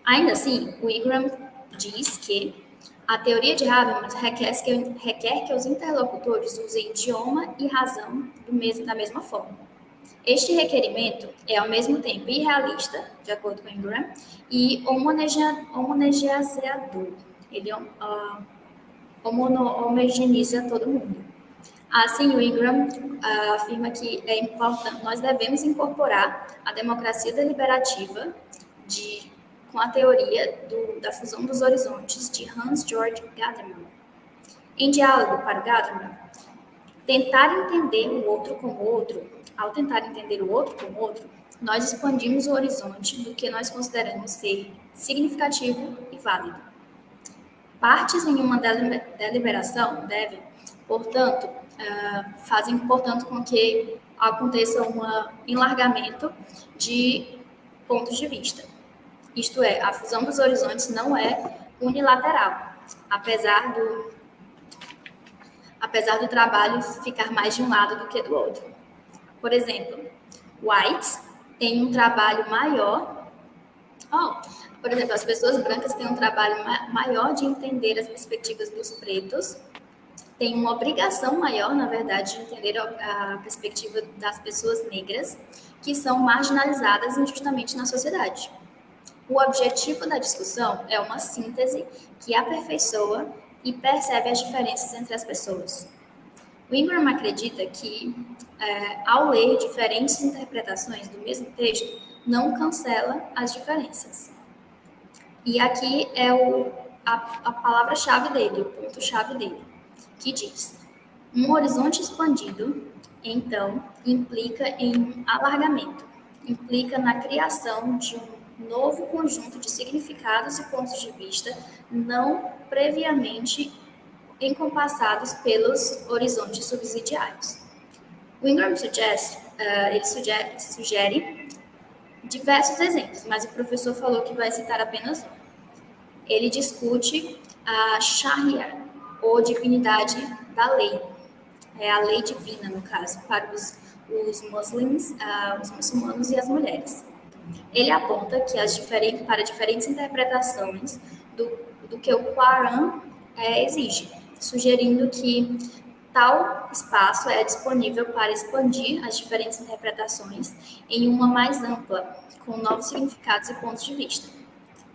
Ainda assim, o Ingram diz que a teoria de Habermas requer que os interlocutores usem idioma e razão da mesma forma. Este requerimento é, ao mesmo tempo, irrealista, de acordo com Ingram, e homogenizador. Ele homogeneiza todo mundo. Assim, o Ingram afirma que é importante, nós devemos incorporar a democracia deliberativa com a teoria da fusão dos horizontes de Hans-Georg Gadamer. Em diálogo para Gadamer, tentar entender o outro como outro, ao tentar entender o outro como outro, nós expandimos o horizonte do que nós consideramos ser significativo e válido. Partes em uma deliberação fazem, portanto, com que aconteça um enlargamento de pontos de vista. Isto é, a fusão dos horizontes não é unilateral, apesar do trabalho ficar mais de um lado do que do outro. Por exemplo, White tem um trabalho maior. Por exemplo, as pessoas brancas têm um trabalho maior de entender as perspectivas dos pretos, têm uma obrigação maior, na verdade, de entender a perspectiva das pessoas negras, que são marginalizadas injustamente na sociedade. O objetivo da discussão é uma síntese que aperfeiçoa e percebe as diferenças entre as pessoas. O Ingram acredita que, ao ler diferentes interpretações do mesmo texto, não cancela as diferenças. E aqui é a palavra-chave dele, o ponto-chave dele, que diz: um horizonte expandido, então, implica em um alargamento, implica na criação de um novo conjunto de significados e pontos de vista não previamente encompassados pelos horizontes subsidiários. O Ingram sugere diversos exemplos, mas o professor falou que vai citar apenas um. Ele discute a Sharia, ou divinidade da lei, a lei divina, no caso, para os muçulmanos e as mulheres. Ele aponta que para diferentes interpretações do que o Corão exige, sugerindo que tal espaço é disponível para expandir as diferentes interpretações em uma mais ampla, com novos significados e pontos de vista.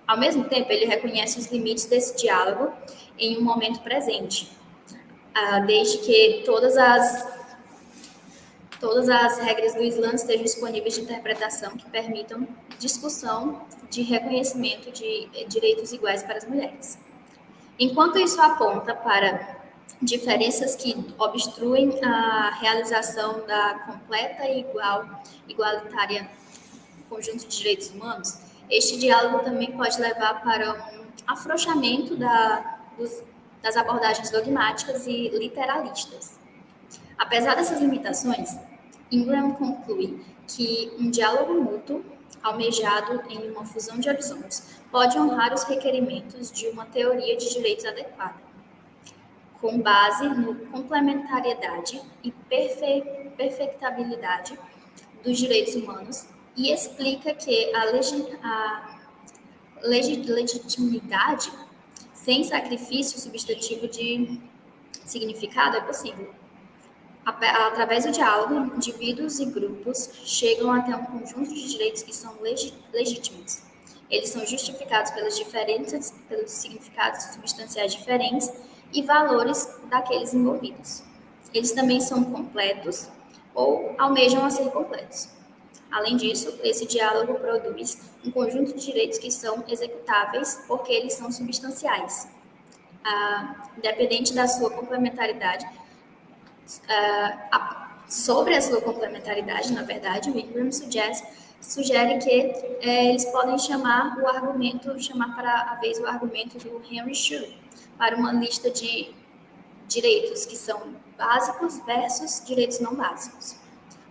Ao mesmo tempo, ele reconhece os limites desse diálogo em um momento presente, desde que todas as regras do Islã estejam disponíveis de interpretação que permitam discussão de reconhecimento de direitos iguais para as mulheres. Enquanto isso aponta para diferenças que obstruem a realização da completa e igualitária conjunto de direitos humanos, este diálogo também pode levar para um afrouxamento das abordagens dogmáticas e literalistas. Apesar dessas limitações, Ingram conclui que um diálogo mútuo, almejado em uma fusão de horizontes, pode honrar os requerimentos de uma teoria de direitos adequada, com base no complementariedade e perfectibilidade dos direitos humanos, e explica que a legitimidade sem sacrifício substitutivo de significado é possível. Através do diálogo, indivíduos e grupos chegam até um conjunto de direitos que são legítimos. Eles são justificados pelos significados substanciais diferentes e valores daqueles envolvidos. Eles também são completos ou almejam a ser completos. Além disso, esse diálogo produz um conjunto de direitos que são executáveis porque eles são substanciais. Independente da sua complementaridade, sobre a sua complementaridade, na verdade, o Ingram sugere que eles podem chamar para a vez o argumento do Henry Shue para uma lista de direitos que são básicos versus direitos não básicos.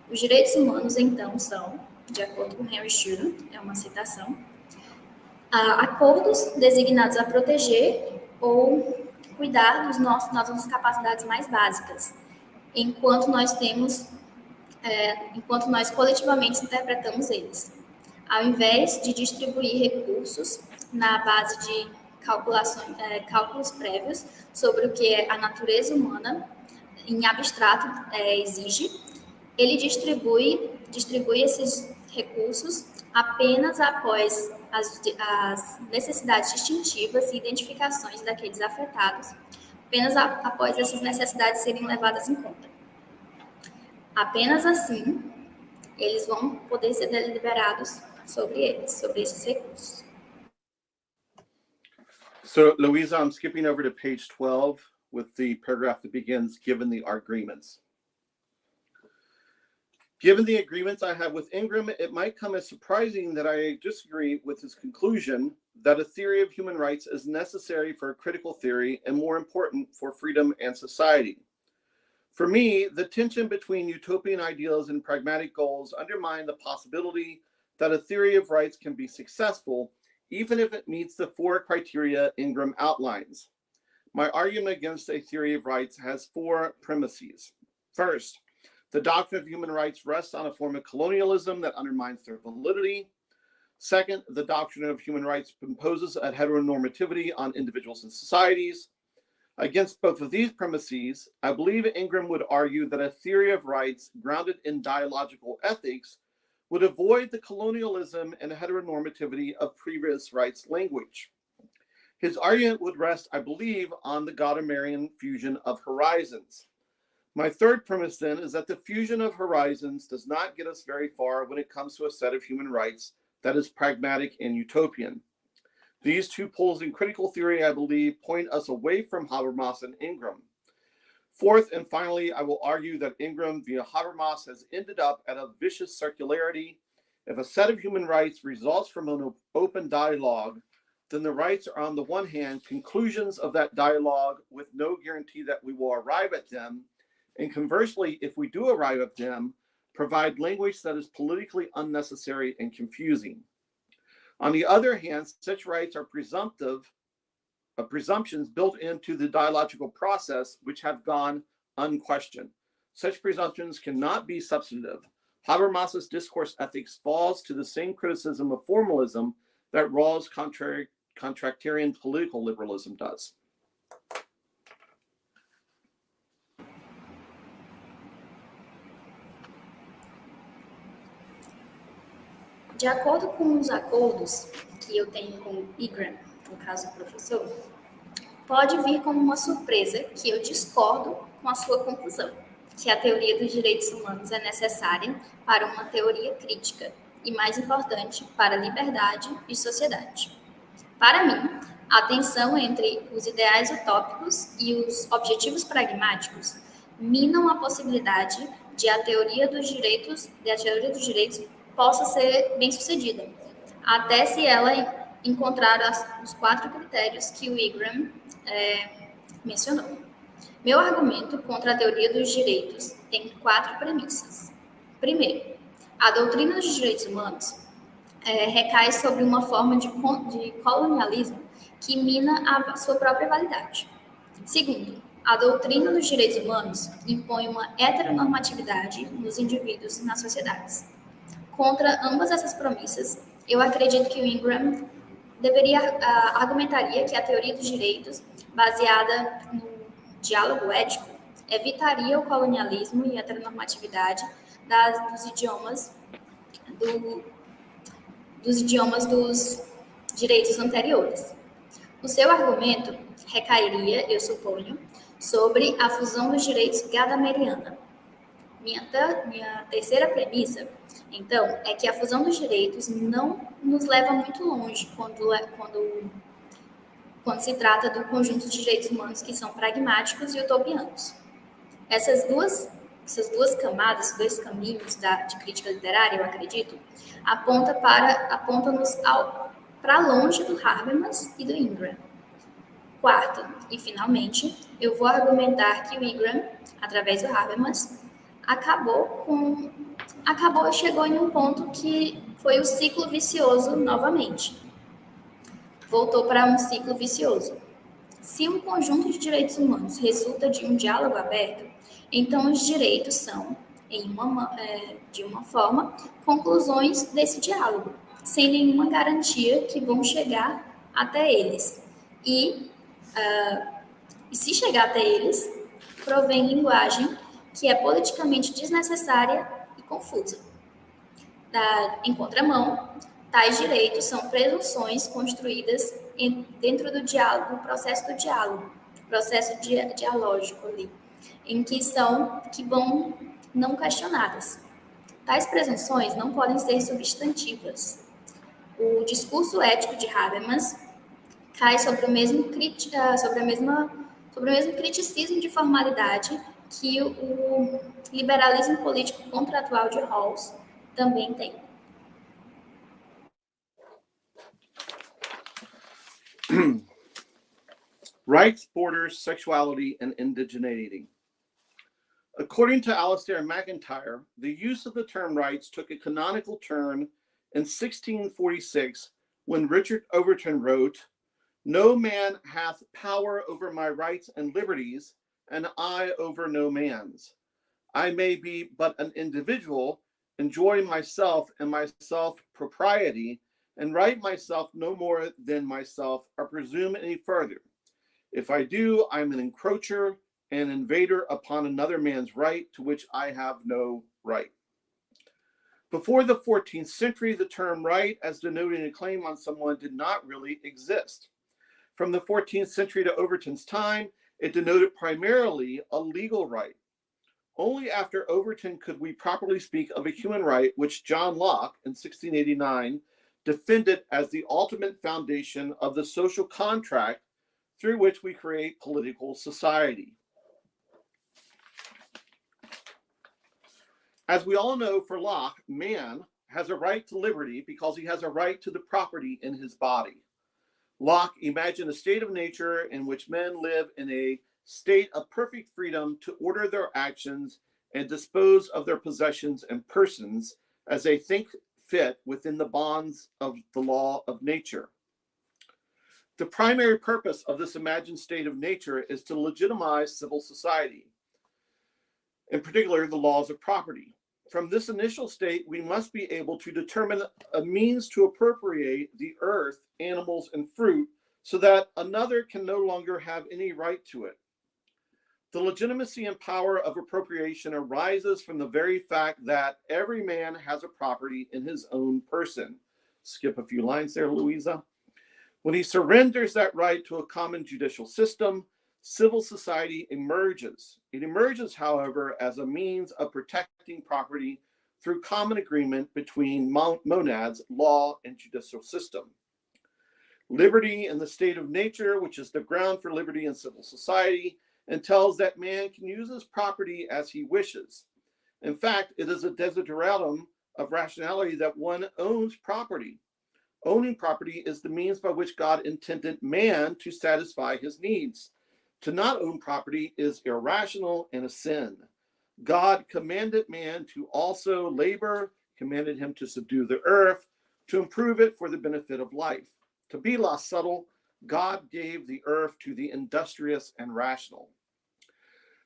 Os direitos humanos, então, são, de acordo com Henry Shue, é uma citação, acordos designados a proteger ou cuidar das nossas capacidades mais básicas, enquanto nós coletivamente interpretamos eles. Ao invés de distribuir recursos na base de cálculos prévios sobre o que a natureza humana, em abstrato, exige, ele distribui esses recursos apenas após as necessidades distintivas e identificações daqueles afetados, apenas após essas necessidades serem levadas em conta. Apenas assim, eles vão poder ser deliberados sobre esses recursos. So, Louisa, I'm skipping over to page 12 with the paragraph that begins, given the agreements. Given the agreements I have with Ingram, it might come as surprising that I disagree with his conclusion that a theory of human rights is necessary for a critical theory and more important for freedom and society. For me, the tension between utopian ideals and pragmatic goals undermine the possibility that a theory of rights can be successful, even if it meets the 4 criteria Ingram outlines. My argument against a theory of rights has 4 premises. First, the doctrine of human rights rests on a form of colonialism that undermines their validity. Second, the doctrine of human rights imposes a heteronormativity on individuals and societies. Against both of these premises, I believe Ingram would argue that a theory of rights grounded in dialogical ethics would avoid the colonialism and heteronormativity of previous rights language. His argument would rest, I believe, on the Gadamer fusion of horizons. My third premise, then, is that the fusion of horizons does not get us very far when it comes to a set of human rights that is pragmatic and utopian. These 2 poles in critical theory, I believe, point us away from Habermas and Ingram. Fourth, and finally, I will argue that Ingram via Habermas has ended up at a vicious circularity. If a set of human rights results from an open dialogue, then the rights are, on the one hand, conclusions of that dialogue with no guarantee that we will arrive at them, and conversely, if we do arrive at them, provide language that is politically unnecessary and confusing. On the other hand, such rights are presumptions built into the dialogical process which have gone unquestioned. Such presumptions cannot be substantive. Habermas's discourse ethics falls to the same criticism of formalism that Rawls' contractarian political liberalism does. De acordo com os acordos que eu tenho com o Ingram, no caso o professor, pode vir como uma surpresa que eu discordo com a sua conclusão, que a teoria dos direitos humanos é necessária para uma teoria crítica e, mais importante, para a liberdade e sociedade. Para mim, a tensão entre os ideais utópicos e os objetivos pragmáticos minam a possibilidade de a teoria dos direitos possa ser bem-sucedida, até se ela encontrar os 4 critérios que o Ingram mencionou. Meu argumento contra a teoria dos direitos tem 4 premissas. Primeiro, a doutrina dos direitos humanos recai sobre uma forma de colonialismo que mina a sua própria validade. Segundo, a doutrina dos direitos humanos impõe uma heteronormatividade nos indivíduos e nas sociedades. Contra ambas essas premissas, eu acredito que o Ingram argumentaria que a teoria dos direitos, baseada no diálogo ético, evitaria o colonialismo e a heteronormatividade dos idiomas dos direitos anteriores. O seu argumento recairia, eu suponho, sobre a fusão dos direitos gadameriana. Minha terceira premissa, então, é que a fusão dos direitos não nos leva muito longe quando se trata do conjunto de direitos humanos que são pragmáticos e utopianos. Essas duas camadas, 2 caminhos de crítica literária, eu acredito, apontam-nos para longe do Habermas e do Ingram. Quarto, e finalmente, eu vou argumentar que o Ingram, através do Habermas, chegou em um ponto que foi o ciclo vicioso novamente. Voltou para um ciclo vicioso. Se um conjunto de direitos humanos resulta de um diálogo aberto, então os direitos são, de uma forma, conclusões desse diálogo, sem nenhuma garantia que vão chegar até eles. E se chegar até eles, provém linguagem que é politicamente desnecessária e confusa. Em contramão, tais direitos são presunções construídas dentro do diálogo, do processo do diálogo, processo dialógico ali, em que vão não questionadas. Tais presunções não podem ser substantivas. O discurso ético de Habermas cai sobre o mesmo criticismo de formalidade que o liberalismo político contratual de Rawls também tem. Rights, borders, sexuality, and indigeneity. According to Alistair MacIntyre, the use of the term rights took a canonical turn in 1646 when Richard Overton wrote, "No man hath power over my rights and liberties, and I over no man's. I may be but an individual, enjoy myself and myself propriety, and right myself no more than myself, or presume any further. If I do, I'm an encroacher, an invader upon another man's right to which I have no right." Before the 14th century, the term right, as denoting a claim on someone, did not really exist. From the 14th century to Overton's time, it denoted primarily a legal right. Only after Overton could we properly speak of a human right, which John Locke in 1689 defended as the ultimate foundation of the social contract through which we create political society. As we all know, for Locke, man has a right to liberty because he has a right to the property in his body. Locke imagined a state of nature in which men live in a state of perfect freedom to order their actions and dispose of their possessions and persons as they think fit within the bonds of the law of nature. The primary purpose of this imagined state of nature is to legitimize civil society, in particular the laws of property. From this initial state, we must be able to determine a means to appropriate the earth, animals, and fruit so that another can no longer have any right to it. The legitimacy and power of appropriation arises from the very fact that every man has a property in his own person. Skip a few lines there, Louisa. When he surrenders that right to a common judicial system, civil society emerges. It emerges, however, as a means of protecting property through common agreement between monads, law, and judicial system. Liberty in the state of nature, which is the ground for liberty in civil society, entails that man can use his property as he wishes. In fact, it is a desideratum of rationality that one owns property. Owning property is the means by which God intended man to satisfy his needs. To not own property is irrational and a sin. God commanded man to also labor, commanded him to subdue the earth, to improve it for the benefit of life. To be less subtle, God gave the earth to the industrious and rational.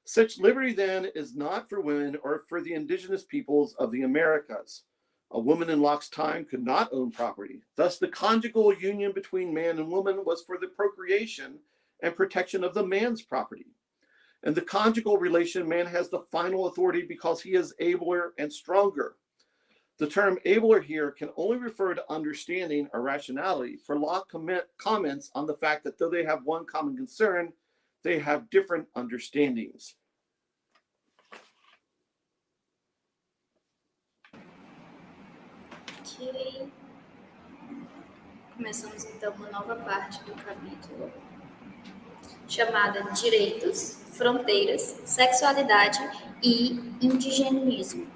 Such liberty then is not for women or for the indigenous peoples of the Americas. A woman in Locke's time could not own property. Thus, the conjugal union between man and woman was for the procreation and protection of the man's property. In the conjugal relation, man has the final authority because he is abler and stronger. The term abler here can only refer to understanding or rationality, for Locke comments on the fact that though they have one common concern, they have different understandings. Ok. Começamos então uma nova parte do capítulo, chamada Direitos, Fronteiras, Sexualidade e Indigenismo.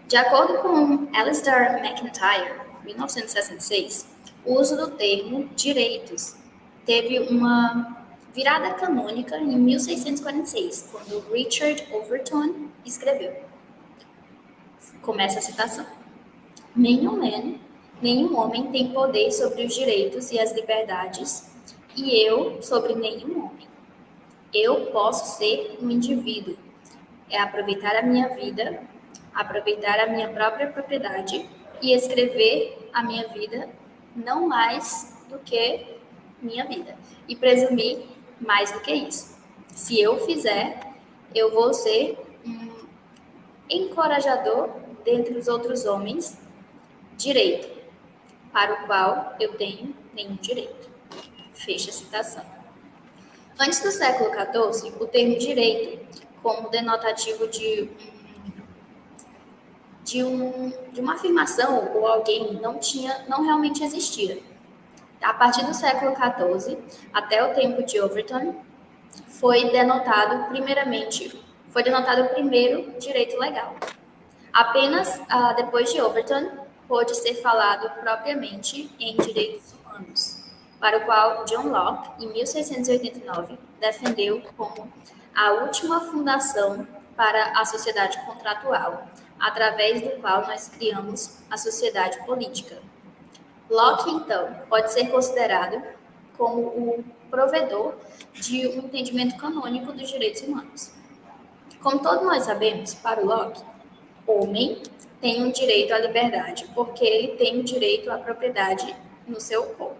De acordo com Alistair MacIntyre, 1966, o uso do termo direitos teve uma virada canônica em 1646, quando Richard Overton escreveu. Começa a citação. Nenhum homem tem poder sobre os direitos e as liberdades, e eu sobre nenhum homem. Eu posso ser um indivíduo. É aproveitar a minha vida, aproveitar a minha própria propriedade e escrever a minha vida, não mais do que minha vida, e presumir mais do que isso. Se eu fizer, eu vou ser um encorajador dentre os outros homens, direito, para o qual eu tenho nenhum direito. Fecha a citação. Antes do século XIV, o termo direito, como denotativo de uma afirmação ou alguém, não realmente existia. A partir do século XIV até o tempo de Overton, foi denotado o primeiro direito legal. Apenas depois de Overton pôde ser falado propriamente em direitos humanos, para o qual John Locke, em 1689, defendeu como a última fundação para a sociedade contratual, através do qual nós criamos a sociedade política. Locke, então, pode ser considerado como o provedor de um entendimento canônico dos direitos humanos. Como todos nós sabemos, para o Locke, homem tem um direito à liberdade, porque ele tem o direito à propriedade no seu corpo.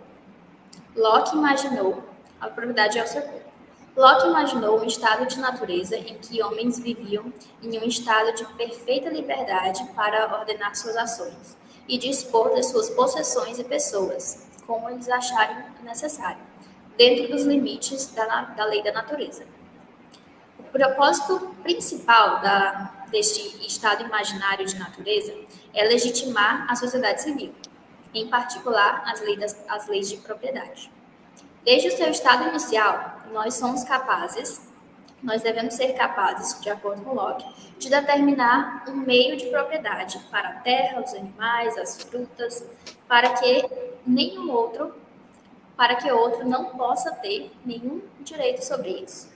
Locke imaginou a propriedade ao seu corpo. Locke imaginou um estado de natureza em que homens viviam em um estado de perfeita liberdade para ordenar suas ações e dispor das suas possessões e pessoas, como eles acharem necessário, dentro dos limites da lei da natureza. O propósito principal deste estado imaginário de natureza é legitimar a sociedade civil, em particular as leis de propriedade. Desde o seu estado inicial, nós devemos ser capazes, de acordo com Locke, de determinar um meio de propriedade para a terra, os animais, as frutas, para que outro não possa ter nenhum direito sobre isso,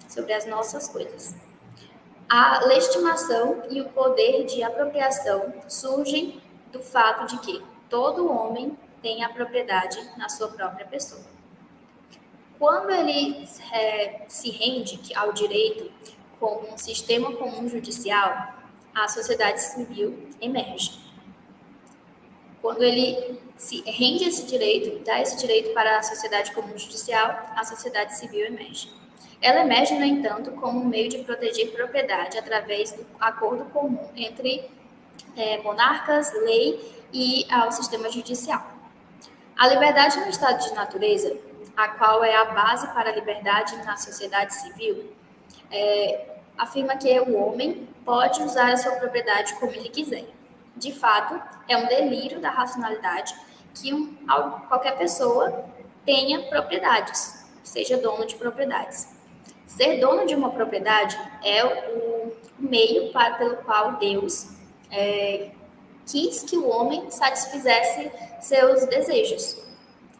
sobre as nossas coisas. A legitimação e o poder de apropriação surgem do fato de que todo homem tem a propriedade na sua própria pessoa. Quando ele se rende ao direito como um sistema comum judicial, a sociedade civil emerge. Quando ele se rende esse direito, dá esse direito para a sociedade comum judicial, a sociedade civil emerge. Ela emerge, no entanto, como um meio de proteger propriedade através do acordo comum entre monarcas, lei e ao sistema judicial. A liberdade no estado de natureza, a qual é a base para a liberdade na sociedade civil, afirma que o homem pode usar a sua propriedade como ele quiser. De fato, é um delírio da racionalidade que qualquer pessoa tenha propriedades, seja dono de propriedades. Ser dono de uma propriedade é o meio pelo qual Deus quis que o homem satisfizesse seus desejos,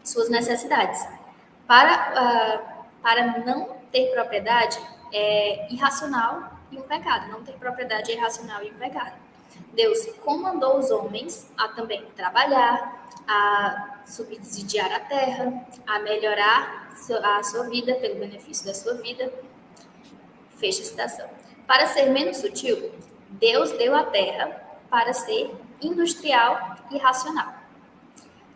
suas necessidades. Para não ter propriedade é irracional e um pecado. Não ter propriedade é irracional e um pecado. Deus comandou os homens a também trabalhar, a subsidiar a terra, a melhorar a sua vida pelo benefício da sua vida. Fecha a citação. Para ser menos sutil, Deus deu a terra para ser industrial e racional.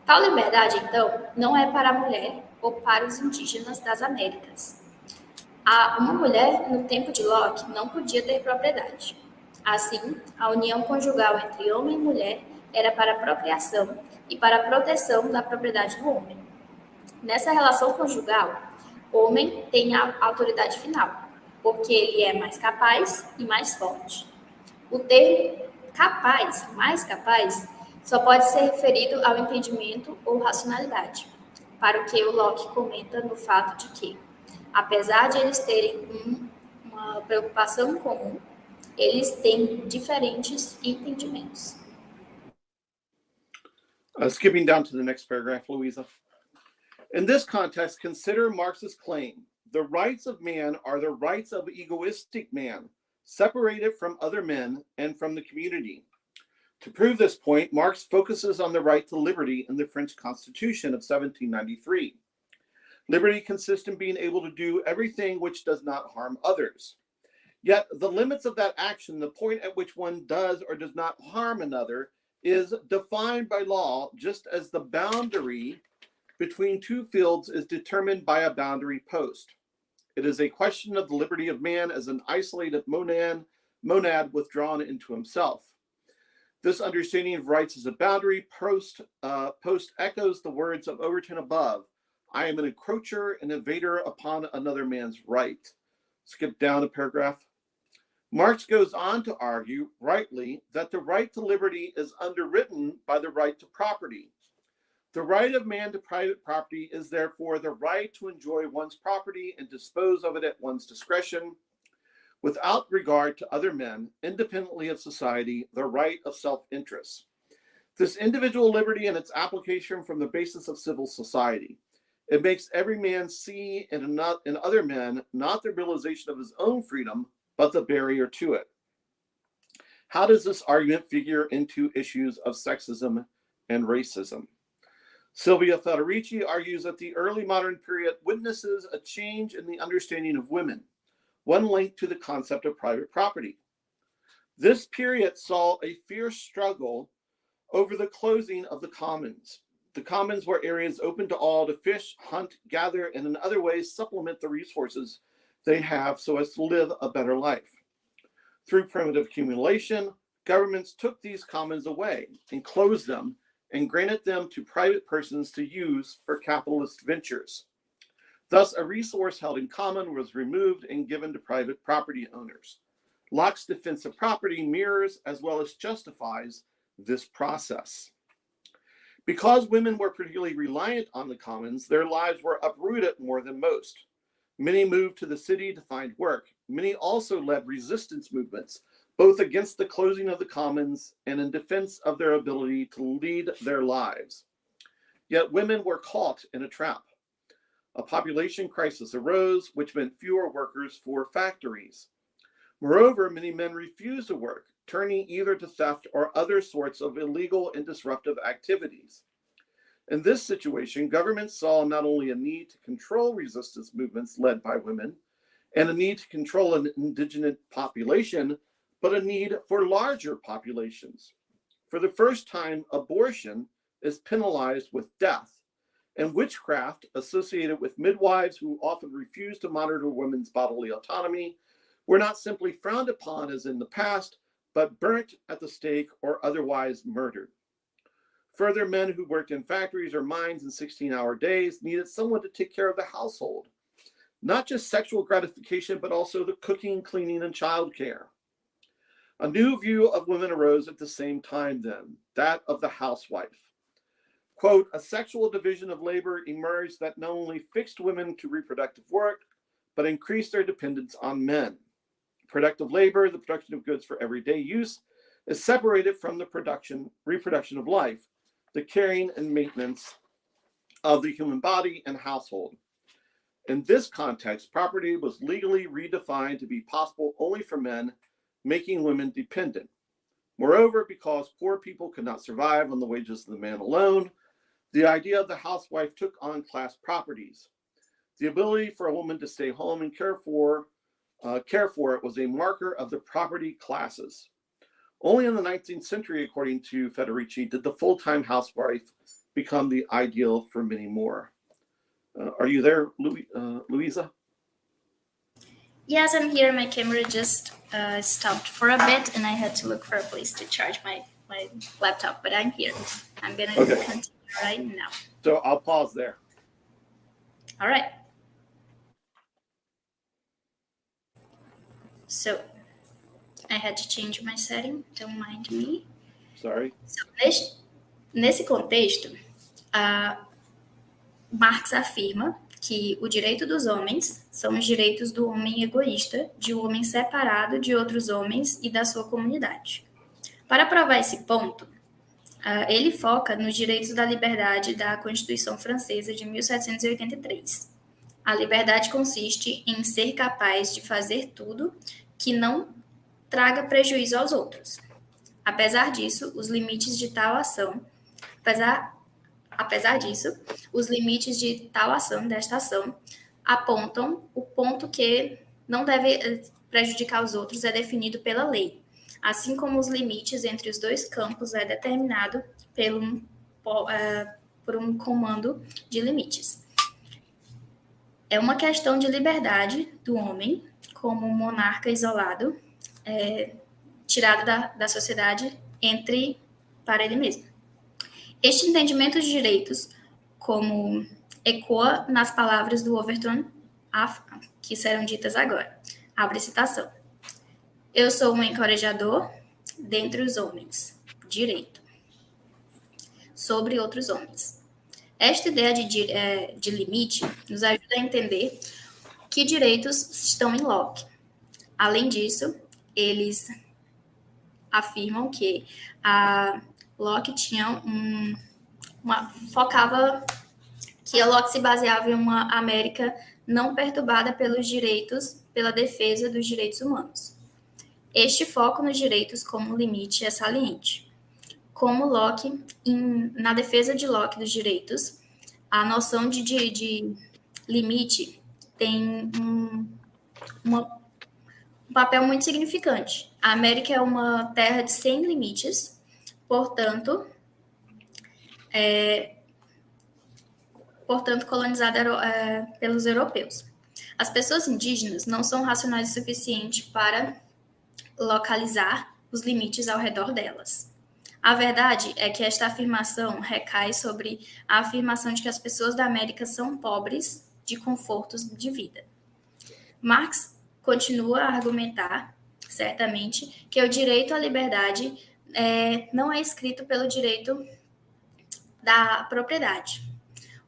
Tal liberdade, então, não é para a mulher ou para os indígenas das Américas. Uma mulher, no tempo de Locke, não podia ter propriedade. Assim, a união conjugal entre homem e mulher era para a procriação e para a proteção da propriedade do homem. Nessa relação conjugal, o homem tem a autoridade final, porque ele é mais capaz e mais forte. O termo capaz, mais capaz, só pode ser referido ao entendimento ou racionalidade, para o que o Locke comenta no fato de que, apesar de eles terem uma preocupação em comum, eles têm diferentes entendimentos. Skipping down to the next paragraph, Louisa. In this context, consider Marx's claim. The rights of man are the rights of egoistic man, separated from other men and from the community. To prove this point, Marx focuses on the right to liberty in the French Constitution of 1793. Liberty consists in being able to do everything which does not harm others. Yet the limits of that action, the point at which one does or does not harm another, is defined by law, just as the boundary between two fields is determined by a boundary post. It is a question of the liberty of man as an isolated monad withdrawn into himself. This understanding of rights as a boundary post echoes the words of Overton above. I am an encroacher, an invader upon another man's right. Skip down a paragraph. Marx goes on to argue, rightly, that the right to liberty is underwritten by the right to property. The right of man to private property is therefore the right to enjoy one's property and dispose of it at one's discretion, without regard to other men, independently of society, the right of self-interest. This individual liberty and its application from the basis of civil society. It makes every man see in other men not the realization of his own freedom, but the barrier to it. How does this argument figure into issues of sexism and racism? Silvia Federici argues that the early modern period witnesses a change in the understanding of women, one linked to the concept of private property. This period saw a fierce struggle over the closing of the commons. The commons were areas open to all to fish, hunt, gather, and in other ways supplement the resources they have so as to live a better life. Through primitive accumulation, governments took these commons away and closed them and granted them to private persons to use for capitalist ventures. Thus, a resource held in common was removed and given to private property owners. Locke's defense of property mirrors as well as justifies this process. Because women were particularly reliant on the commons, their lives were uprooted more than most. Many moved to the city to find work. Many also led resistance movements, both against the closing of the commons and in defense of their ability to lead their lives. Yet women were caught in a trap. A population crisis arose, which meant fewer workers for factories. Moreover, many men refused to work, turning either to theft or other sorts of illegal and disruptive activities. In this situation, governments saw not only a need to control resistance movements led by women and a need to control an indigenous population, but a need for larger populations. For the first time, abortion is penalized with death, and witchcraft associated with midwives who often refused to monitor women's bodily autonomy were not simply frowned upon as in the past, but burnt at the stake or otherwise murdered. Further, men who worked in factories or mines in 16-hour days needed someone to take care of the household, not just sexual gratification, but also the cooking, cleaning, and childcare. A new view of women arose at the same time then, that of the housewife. Quote, a sexual division of labor emerged that not only fixed women to reproductive work, but increased their dependence on men. Productive labor, the production of goods for everyday use, is separated from the reproduction of life, the caring and maintenance of the human body and household. In this context, property was legally redefined to be possible only for men, making women dependent. Moreover, because poor people could not survive on the wages of the man alone, the idea of the housewife took on class properties. The ability for a woman to stay home and care for it was a marker of the property classes. Only in the 19th century, according to Federici, did the full-time housewife become the ideal for many more. Are you there, Louisa? Yes, I'm here. My camera just stopped for a bit, and I had to look for a place to charge my laptop, but I'm here. I'm going to continue right now. So I'll pause there. All right. So I had to change my setting, don't mind me. Sorry. So, nesse contexto, Marx afirma que o direito dos homens são os direitos do homem egoísta, de um homem separado de outros homens e da sua comunidade. Para provar esse ponto, ele foca nos direitos da liberdade da Constituição Francesa de 1783. A liberdade consiste em ser capaz de fazer tudo que não traga prejuízo aos outros. Apesar disso, os limites de tal ação, desta ação, apontam o ponto que não deve prejudicar os outros é definido pela lei, assim como os limites entre os dois campos é determinado por um comando de limites. É uma questão de liberdade do homem, como um monarca isolado, tirado da sociedade para ele mesmo. Este entendimento de direitos, como ecoa nas palavras do Overton, que serão ditas agora. Abre citação. Eu sou um encorajador dentre os homens. Direito. Sobre outros homens. Esta ideia de limite nos ajuda a entender que direitos estão em Locke. Além disso, eles afirmam que a Locke tinha que a Locke se baseava em uma América não perturbada pela defesa dos direitos humanos. Este foco nos direitos como limite é saliente. Como Locke, na defesa de Locke dos direitos, a noção de limite tem um papel muito significante. A América é uma terra de sem limites, portanto colonizada pelos europeus. As pessoas indígenas não são racionais o suficiente para localizar os limites ao redor delas. A verdade é que esta afirmação recai sobre a afirmação de que as pessoas da América são pobres de confortos de vida. Marx continua a argumentar, certamente, que o direito à liberdade não é escrito pelo direito da propriedade.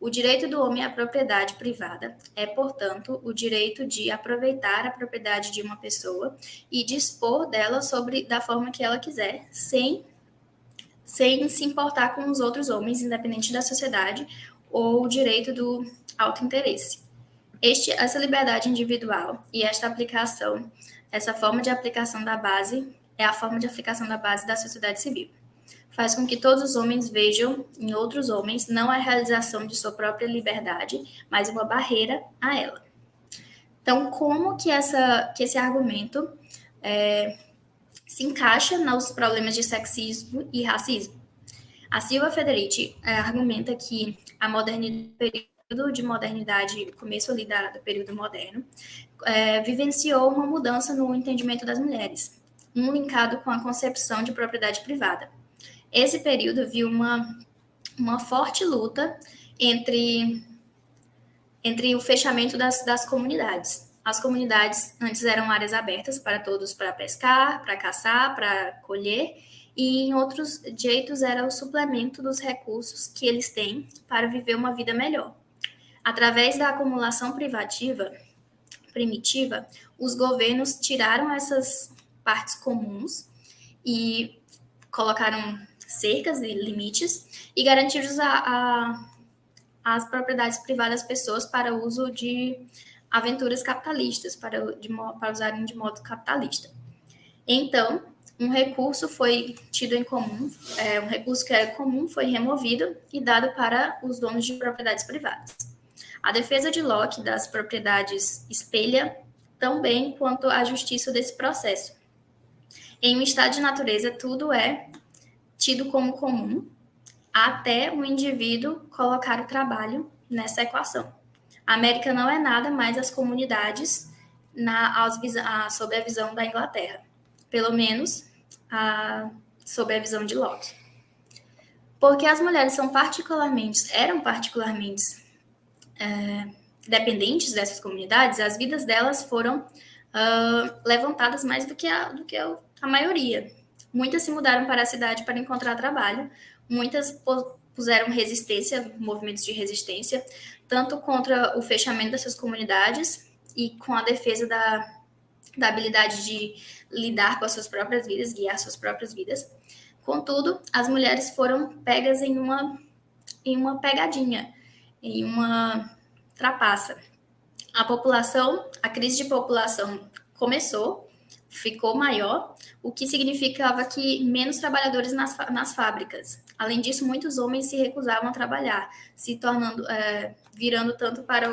O direito do homem à propriedade privada é, portanto, o direito de aproveitar a propriedade de uma pessoa e dispor dela da forma que ela quiser, sem se importar com os outros homens, independente da sociedade, ou o direito do autointeresse. Essa liberdade individual e essa forma de aplicação da base, é a forma de aplicação da base da sociedade civil. Faz com que todos os homens vejam em outros homens não a realização de sua própria liberdade, mas uma barreira a ela. Então, como que esse argumento se encaixa nos problemas de sexismo e racismo? A Silva Federici argumenta que o período de modernidade, o começo ali do período moderno, vivenciou uma mudança no entendimento das mulheres, linkado com a concepção de propriedade privada. Esse período viu uma forte luta entre o fechamento das comunidades. As comunidades antes eram áreas abertas para todos, para pescar, para caçar, para colher, e em outros jeitos era o suplemento dos recursos que eles têm para viver uma vida melhor. Através da acumulação primitiva, os governos tiraram essas partes comuns e colocaram cercas e limites e garantiram as propriedades privadas das pessoas para o uso de aventuras capitalistas, para usarem de modo capitalista. Então, um recurso foi tido em comum, um recurso que era comum foi removido e dado para os donos de propriedades privadas. A defesa de Locke das propriedades espelha tão bem quanto a justiça desse processo. Em um estado de natureza, tudo é tido como comum, até o indivíduo colocar o trabalho nessa equação. A América não é nada mais as comunidades sob a visão da Inglaterra, pelo menos sob a visão de Locke. Porque as mulheres eram particularmente dependentes dessas comunidades, as vidas delas foram levantadas mais do que a maioria. Muitas se mudaram para a cidade para encontrar trabalho, muitas puseram movimentos de resistência, tanto contra o fechamento dessas comunidades e com a defesa da habilidade de lidar com as suas próprias vidas, guiar suas próprias vidas. Contudo, as mulheres foram pegas em uma pegadinha, em uma trapaça. A crise de população começou, ficou maior, o que significava que menos trabalhadores nas fábricas. Além disso, muitos homens se recusavam a trabalhar, virando tanto para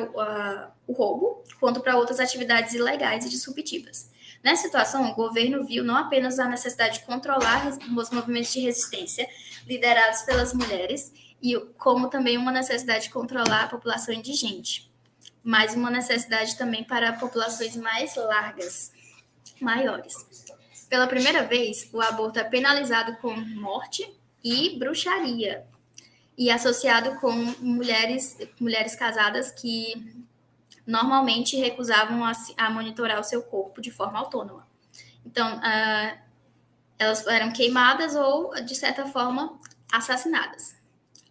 o roubo, quanto para outras atividades ilegais e disruptivas. Nessa situação, o governo viu não apenas a necessidade de controlar os movimentos de resistência liderados pelas mulheres, como também uma necessidade de controlar a população indigente, mas uma necessidade também para populações mais largas, maiores. Pela primeira vez, o aborto é penalizado com morte e bruxaria, e associado com mulheres casadas que normalmente recusavam a monitorar o seu corpo de forma autônoma. Então, elas eram queimadas ou, de certa forma, assassinadas.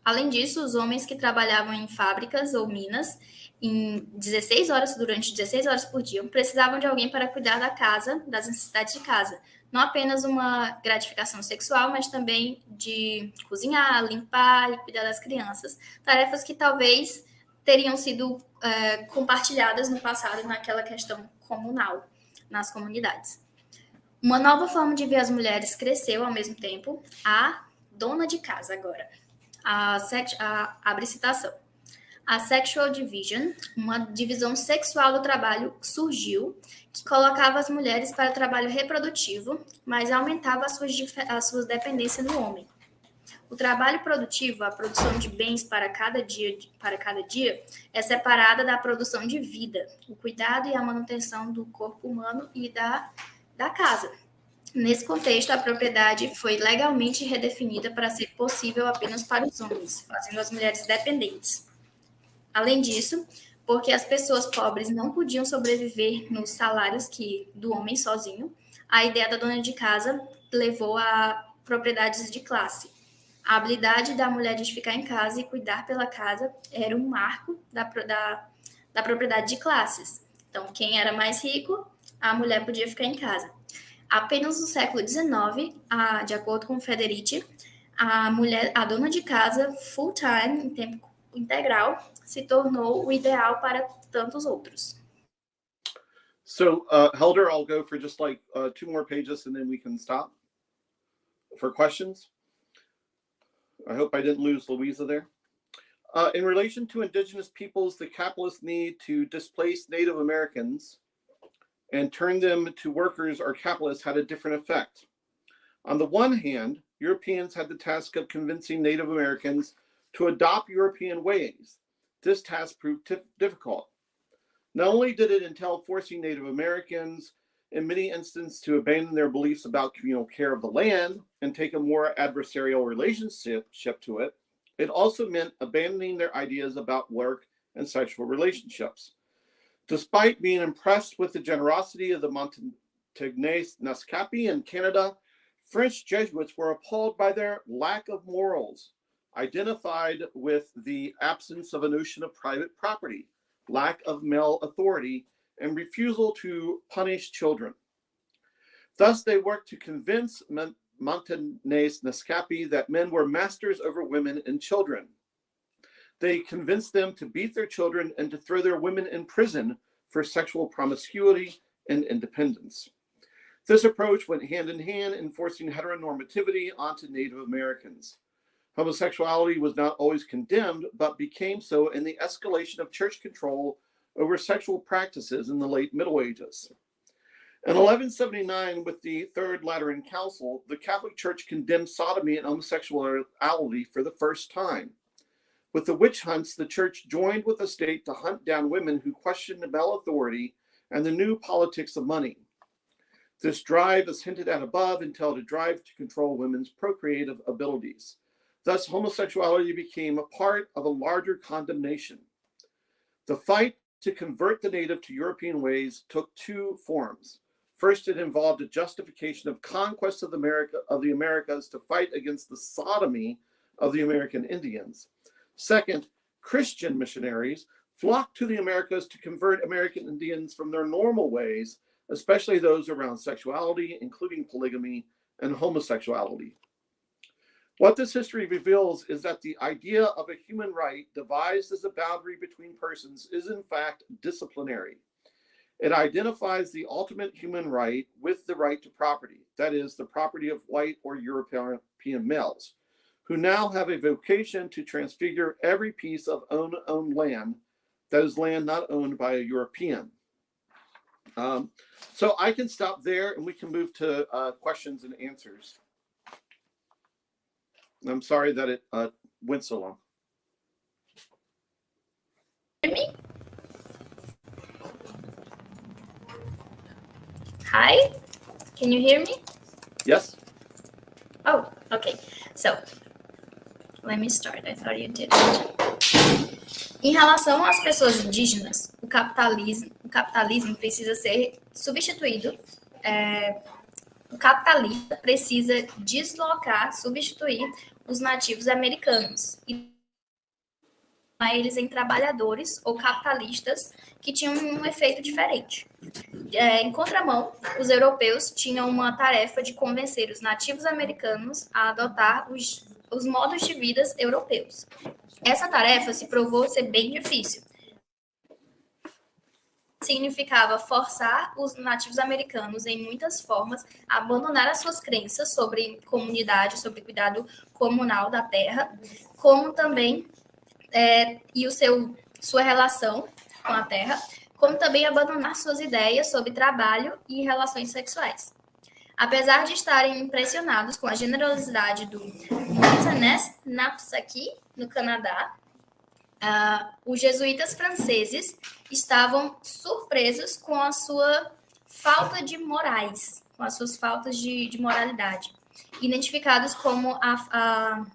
Além disso, os homens que trabalhavam em fábricas ou minas durante 16 horas por dia, precisavam de alguém para cuidar da casa, das necessidades de casa. Não apenas uma gratificação sexual, mas também de cozinhar, limpar e cuidar das crianças. Tarefas que talvez teriam sido compartilhadas no passado naquela questão comunal, nas comunidades. Uma nova forma de ver as mulheres cresceu ao mesmo tempo, a dona de casa agora. Abre citação. A sexual division, uma divisão sexual do trabalho, surgiu, que colocava as mulheres para o trabalho reprodutivo, mas aumentava a sua dependência no homem. O trabalho produtivo, a produção de bens para cada dia, é separada da produção de vida, o cuidado e a manutenção do corpo humano e da casa. Nesse contexto, a propriedade foi legalmente redefinida para ser possível apenas para os homens, fazendo as mulheres dependentes. Além disso, porque as pessoas pobres não podiam sobreviver nos salários do homem sozinho, a ideia da dona de casa levou a propriedades de classe. A habilidade da mulher de ficar em casa e cuidar pela casa era um marco da propriedade de classes. Então, quem era mais rico, a mulher podia ficar em casa. Apenas no século XIX, de acordo com Federici, a dona de casa full-time, em tempo integral, se tornou o ideal para tantos outros. So, Helder, I'll go for just like 2 more pages and then we can stop for questions. I hope I didn't lose Louisa there. In relation to indigenous peoples, the capitalist need to displace Native Americans and turn them to workers or capitalists had a different effect. On the one hand, Europeans had the task of convincing Native Americans to adopt European ways. This task proved difficult. Not only did it entail forcing Native Americans in many instances to abandon their beliefs about communal care of the land and take a more adversarial relationship to it, it also meant abandoning their ideas about work and sexual relationships. Despite being impressed with the generosity of the Montagnais Naskapi in Canada, French Jesuits were appalled by their lack of morals, identified with the absence of a notion of private property, lack of male authority, and refusal to punish children. Thus, they worked to convince Montagnais Naskapi that men were masters over women and children. They convinced them to beat their children and to throw their women in prison for sexual promiscuity and independence. This approach went hand in hand in forcing heteronormativity onto Native Americans. Homosexuality was not always condemned, but became so in the escalation of church control over sexual practices in the late Middle Ages. In 1179, with the Third Lateran Council, the Catholic Church condemned sodomy and homosexuality for the first time. With the witch hunts, the church joined with the state to hunt down women who questioned male authority and the new politics of money. This drive, as hinted at above, entailed a drive to control women's procreative abilities. Thus, homosexuality became a part of a larger condemnation. The fight to convert the native to European ways took 2 forms. First, it involved a justification of conquest of the Americas to fight against the sodomy of the American Indians. Second, Christian missionaries flocked to the Americas to convert American Indians from their normal ways, especially those around sexuality, including polygamy and homosexuality. What this history reveals is that the idea of a human right devised as a boundary between persons is in fact disciplinary. It identifies the ultimate human right with the right to property, that is, the property of white or European males, who now have a vocation to transfigure every piece of owned land, that is land not owned by a European. So I can stop there and we can move to questions and answers. I'm sorry that it went so long. Hear me? Hi, can you hear me? Yes. Oh, okay. So, let me start. I thought you did. Em relação às pessoas indígenas, o capitalismo precisa ser substituído. O capitalista precisa substituir os nativos americanos e eles em trabalhadores ou capitalistas que tinham um efeito diferente. Em contramão, os europeus tinham uma tarefa de convencer os nativos americanos a adotar os modos de vida europeus. Essa tarefa se provou ser bem difícil. Significava forçar os nativos americanos, em muitas formas, a abandonar as suas crenças sobre comunidade, sobre cuidado comunal da terra, como também sua relação com a terra, como também abandonar suas ideias sobre trabalho e relações sexuais. Apesar de estarem impressionados com a generosidade do Montagnais Napsaki, no Canadá, os jesuítas franceses estavam surpresos com a sua falta de morais, com as suas faltas de moralidade, identificados como a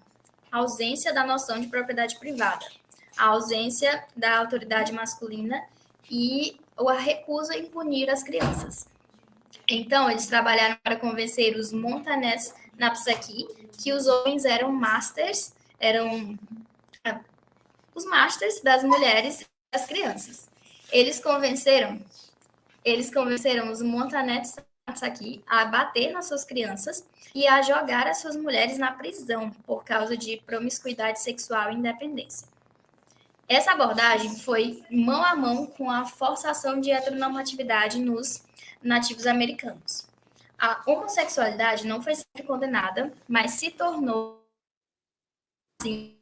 ausência da noção de propriedade privada, a ausência da autoridade masculina e a recusa em punir as crianças. Então, eles trabalharam para convencer os Montagnais Napsaki que os homens eram masters, eram os masters das mulheres e das crianças. Eles convenceram os Montagnais Napsaki a bater nas suas crianças e a jogar as suas mulheres na prisão por causa de promiscuidade sexual e independência. Essa abordagem foi mão a mão com a forçação de heteronormatividade nos nativos americanos. A homossexualidade não foi sempre condenada, mas se tornou assim,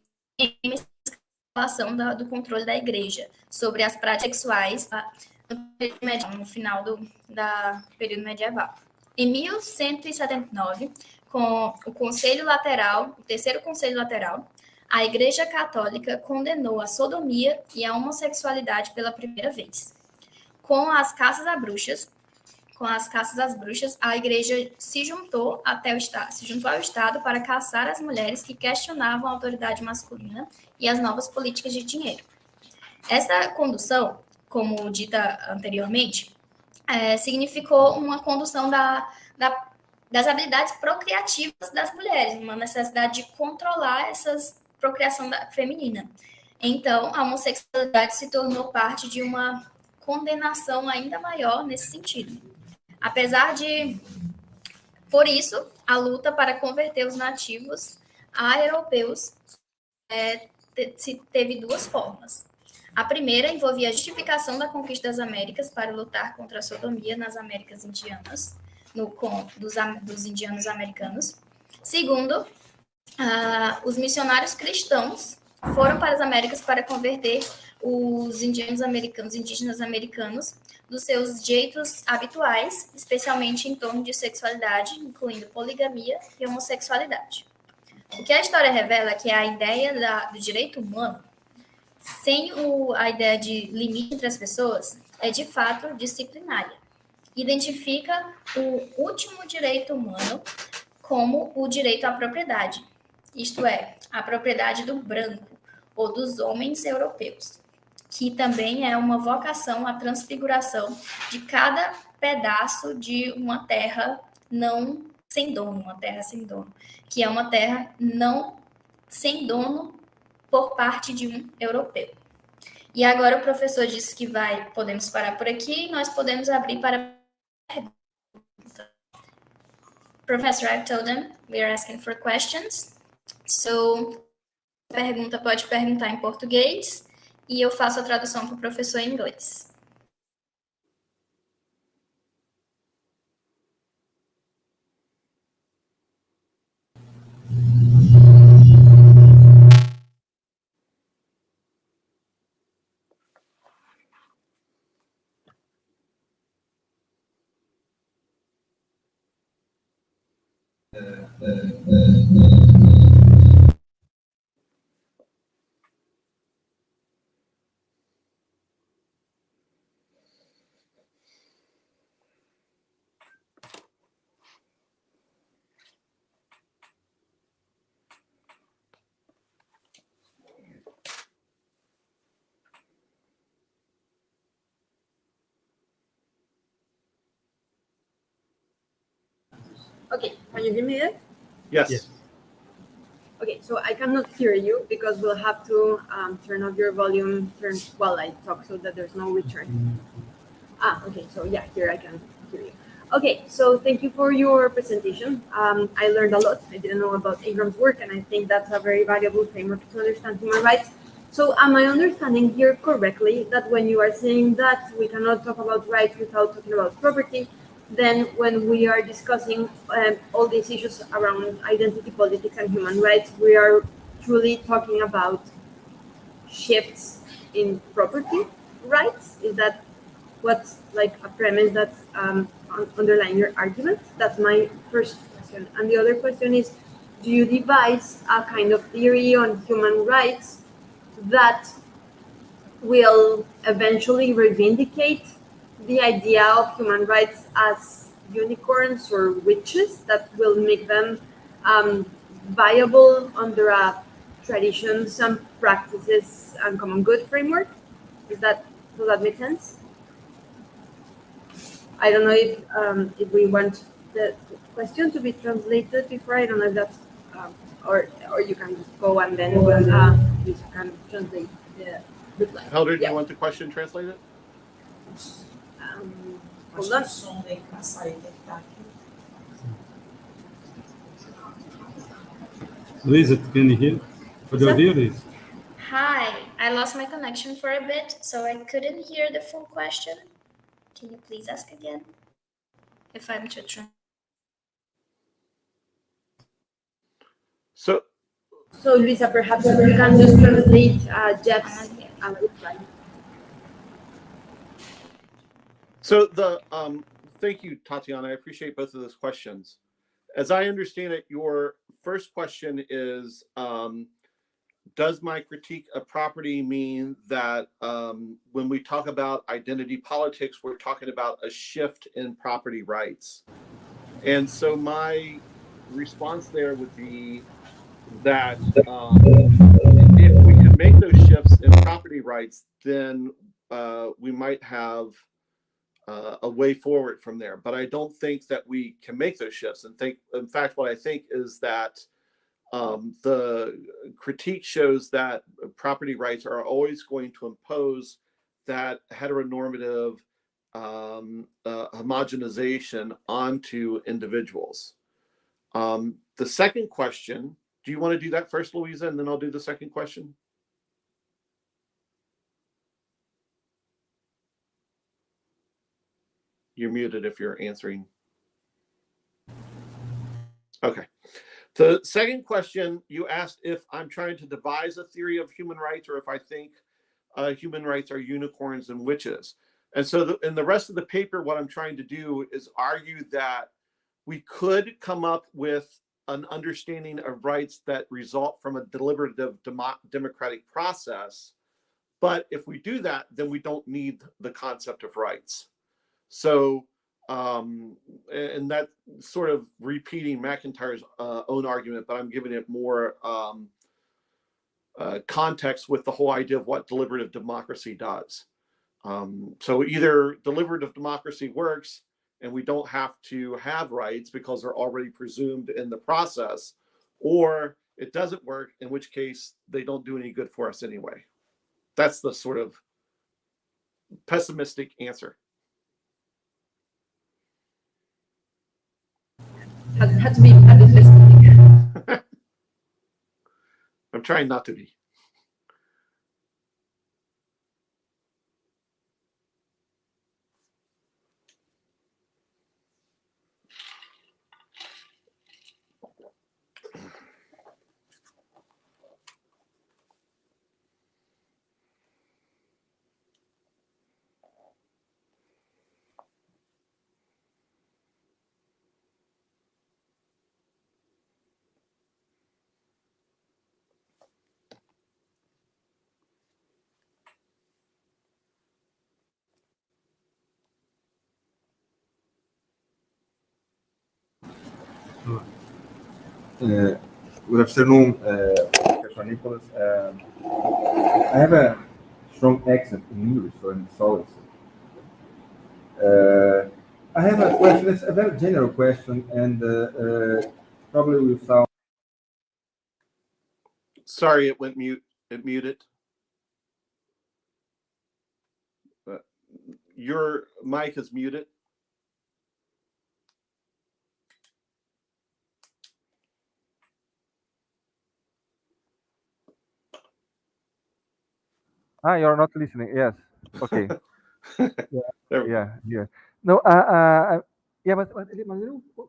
do controle da igreja sobre as práticas sexuais no final do período medieval. Em 1179, com o Conselho Lateral, o Terceiro Conselho Lateral, a Igreja Católica condenou a sodomia e a homossexualidade pela primeira vez. Com as caças às bruxas, a Igreja se juntou ao Estado para caçar as mulheres que questionavam a autoridade masculina e as novas políticas de dinheiro. Essa condução, como dita anteriormente, significou uma condução das habilidades procriativas das mulheres, uma necessidade de controlar essas procriação feminina. Então, a homossexualidade se tornou parte de uma condenação ainda maior nesse sentido. Por isso, a luta para converter os nativos a europeus teve duas formas. A primeira envolvia a justificação da conquista das Américas para lutar contra a sodomia nas Américas indianas, dos indianos americanos. Segundo, os missionários cristãos foram para as Américas para converter os indígenas americanos dos seus jeitos habituais, especialmente em torno de sexualidade, incluindo poligamia e homossexualidade. O que a história revela é que a ideia do direito humano, sem a ideia de limite entre as pessoas, é de fato disciplinária. Identifica o último direito humano como o direito à propriedade, isto é, a propriedade do branco ou dos homens europeus, que também é uma vocação à transfiguração de cada pedaço de uma terra não sem dono, uma terra sem dono, que é uma terra não sem dono por parte de um europeu. E agora o professor disse que podemos parar por aqui e nós podemos abrir para perguntas. Professor, I've told them we are asking for questions. So, pode perguntar em português e eu faço a tradução para o professor em inglês. Okay, can you hear me? Yes. Okay, so I cannot hear you because we'll have to turn off your volume while I talk so that there's no return. Okay, so yeah, here I can hear you. Okay, so thank you for your presentation. I learned a lot. I didn't know about Ingram's work, and I think that's a very valuable framework to understand human rights. So am I understanding here correctly that when you are saying that we cannot talk about rights without talking about property, then when we are discussing all these issues around identity politics and human rights, we are truly talking about shifts in property rights? Is that what's like a premise that's underlying your argument? That's my first question. And the other question is, do you devise a kind of theory on human rights that will eventually reivindicate the idea of human rights as unicorns or witches, that will make them viable under a traditions and practices and common good framework? Does that make sense? I don't know if we want the question to be translated before. I don't know if that's or you can just go and then you can translate the reply. Helder, do you want the question translated? Hold on. Luisa, can you hear? Pode ouvir, Luisa? Hi, I lost my connection for a bit, so I couldn't hear the full question. Can you please ask again? If I'm to try. So Luisa, perhaps you can just translate Jeff's reply. So thank you, Tatiana. I appreciate both of those questions. As I understand it, your first question is, does my critique of property mean that when we talk about identity politics, we're talking about a shift in property rights? And so my response there would be that if we can make those shifts in property rights, then we might have a way forward from there. But I don't think that we can make those shifts. And in fact, what I think is that the critique shows that property rights are always going to impose that heteronormative homogenization onto individuals. The second question, do you want to do that first, Louisa, and then I'll do the second question? You're muted if you're answering. Okay. The second question, you asked if I'm trying to devise a theory of human rights or if I think human rights are unicorns and witches. And so in the rest of the paper, what I'm trying to do is argue that we could come up with an understanding of rights that result from a deliberative democratic process. But if we do that, then we don't need the concept of rights. So, and that sort of repeating McIntyre's own argument, but I'm giving it more context with the whole idea of what deliberative democracy does. So either deliberative democracy works and we don't have to have rights because they're already presumed in the process, or it doesn't work, in which case they don't do any good for us anyway. That's the sort of pessimistic answer. Had to be a bit specific. I'm trying not to be. Good afternoon, Professor Nicholas. I have a strong accent in English, so I'm sorry. I have a question. It's a very general question, and probably will sound. Sorry, it went mute. It muted. Your mic is muted. You're not listening. Yes. Okay. There we go. Yeah. No, mas ele,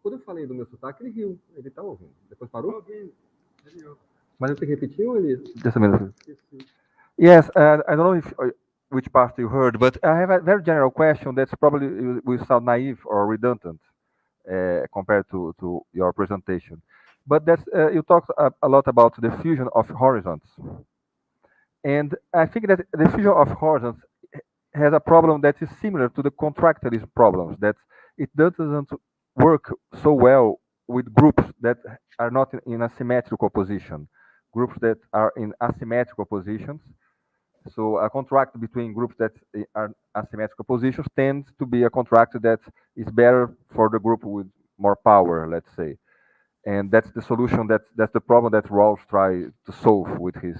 quando eu falei do meu sotaque, ele riu. Ele tá ouvindo. Depois parou? Mas eu tenho que repetir ou ele... Just a minute. Yes, I don't know if which part you heard, but I have a very general question that's probably will sound naive or redundant compared to your presentation. But that's you talked a lot about the fusion of horizons. And I think that the fusion of horizons has a problem that is similar to the contractilism problems, that it doesn't work so well with groups that are not in a symmetrical position, groups that are in asymmetrical positions. So a contract between groups that are asymmetrical positions tends to be a contract that is better for the group with more power, let's say. And that's the solution, that's the problem that Rawls tried to solve with his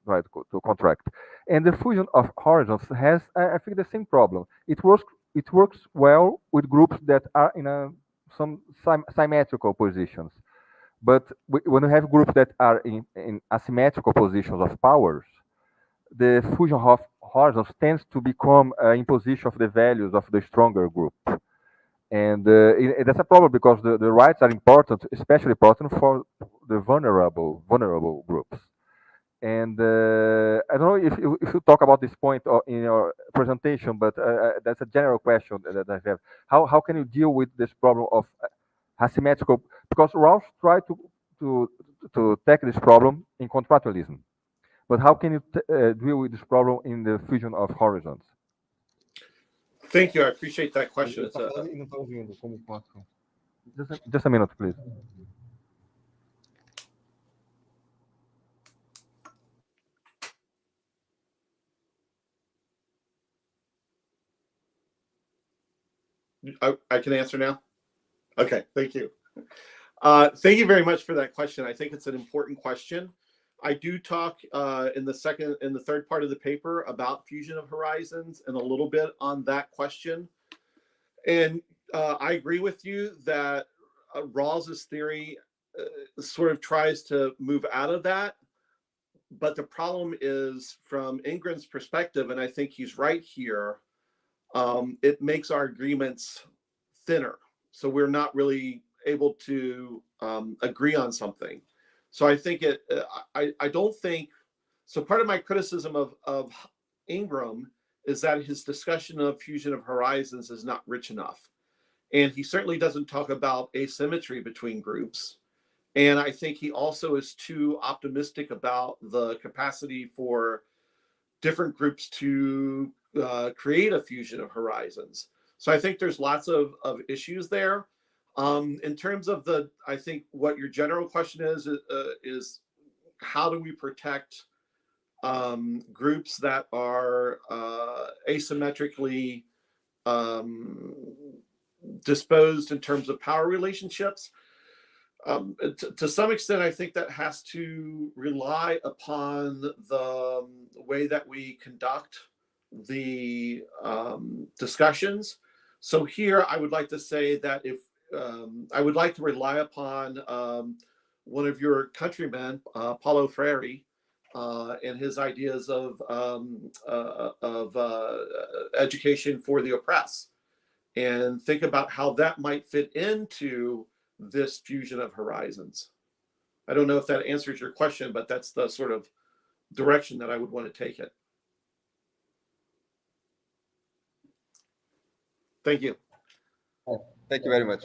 right to contract. And the fusion of horizons has, I think, the same problem. It works well with groups that are in some symmetrical positions. But when you have groups that are in asymmetrical positions of powers, the fusion of horizons tends to become an imposition of the values of the stronger group. And that's a problem because the rights are important, especially important for the vulnerable groups. And I don't know if you talk about this point in your presentation, but that's a general question that I have. How can you deal with this problem of asymmetrical? Because Rawls tried to tackle this problem in contractualism, but how can you deal with this problem in the fusion of horizons? Thank you. I appreciate that question. Just a minute, please. I can answer now. Okay, thank you. Thank you very much for that question. I think it's an important question. I do talk in the third part of the paper about fusion of horizons and a little bit on that question. And I agree with you that Rawls's theory sort of tries to move out of that. But the problem is, from Ingram's perspective, and I think he's right here, it makes our agreements thinner. So we're not really able to agree on something. So I think I don't think, so part of my criticism of Ingram is that his discussion of fusion of horizons is not rich enough. And he certainly doesn't talk about asymmetry between groups. And I think he also is too optimistic about the capacity for different groups to create a fusion of horizons. So I think there's lots of issues there. In terms of I think what your general question is how do we protect groups that are asymmetrically disposed in terms of power relationships? To some extent, I think that has to rely upon the way that we conduct the discussions. So here, I would like to say that if I would like to rely upon one of your countrymen, Paulo Freire, and his ideas of education for the oppressed, and think about how that might fit into this fusion of horizons. I don't know if that answers your question, but that's the sort of direction that I would want to take it. Thank you. Thank you very much.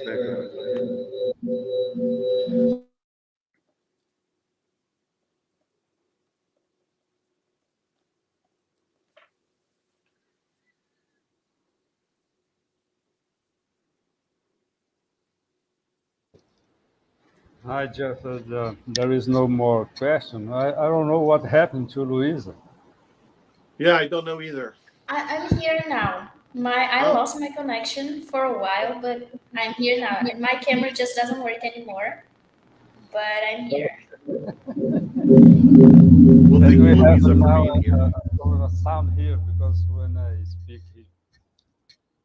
Hi, Jeff. There is no more question. I don't know what happened to Luisa. Yeah, I don't know either. I'm here now. I lost my connection for a while, but I'm here now. And my camera just doesn't work anymore. But I'm here. Well, thank And we you, have Louisa, for now being here. a sound here because when I speak,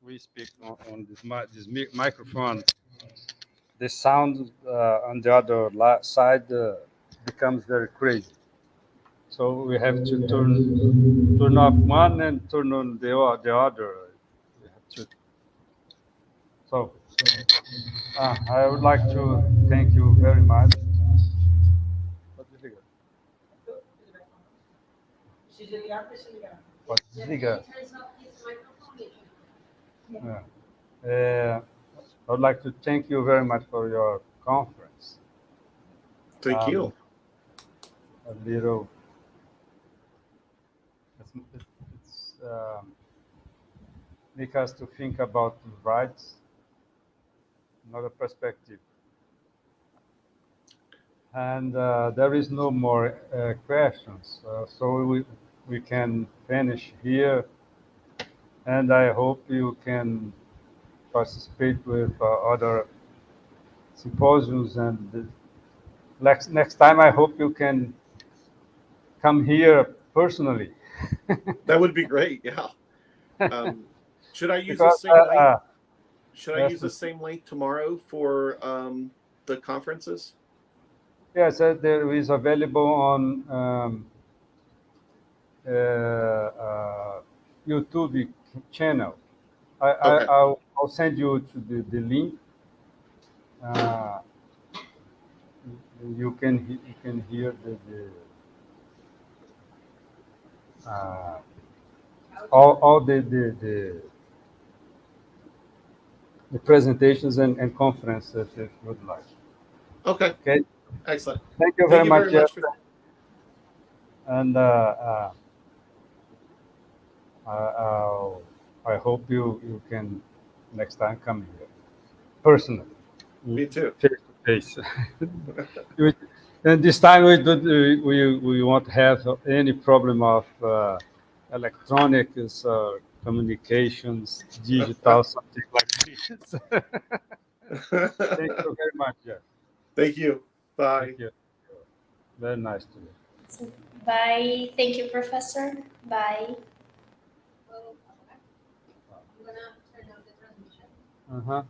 we speak on this microphone. The sound on the other side becomes very crazy. So we have to turn off one and turn on the other. We have to. So I would like to thank you very much. Pode desligar. Pode desligar. Yeah. I would like to thank you very much for your conference. Thank you. A little. It's make us to think about rights, another perspective. And there is no more questions, so we can finish here. And I hope you can participate with other symposiums. And next time, I hope you can come here personally. That would be great. Yeah. Should I use the Because same link? Should I yes, use the same link tomorrow for the conferences? yes, there is available on YouTube channel. Okay. I'll send you to the link. Uh, you can hear all the presentations and conferences if you would like. Okay. Okay. Excellent. Thank you Thank very you much, very much. Jeff. And I hope you can next time come here personally. Me too. Face to face. And this time we won't have any problem of electronics communications, digital, something like this. Thank you very much, Jeff. Thank you. Bye. Thank you. Very nice to you. So, bye. Thank you, Professor. Bye. Well, I'm gonna turn off the transmission. Uh-huh.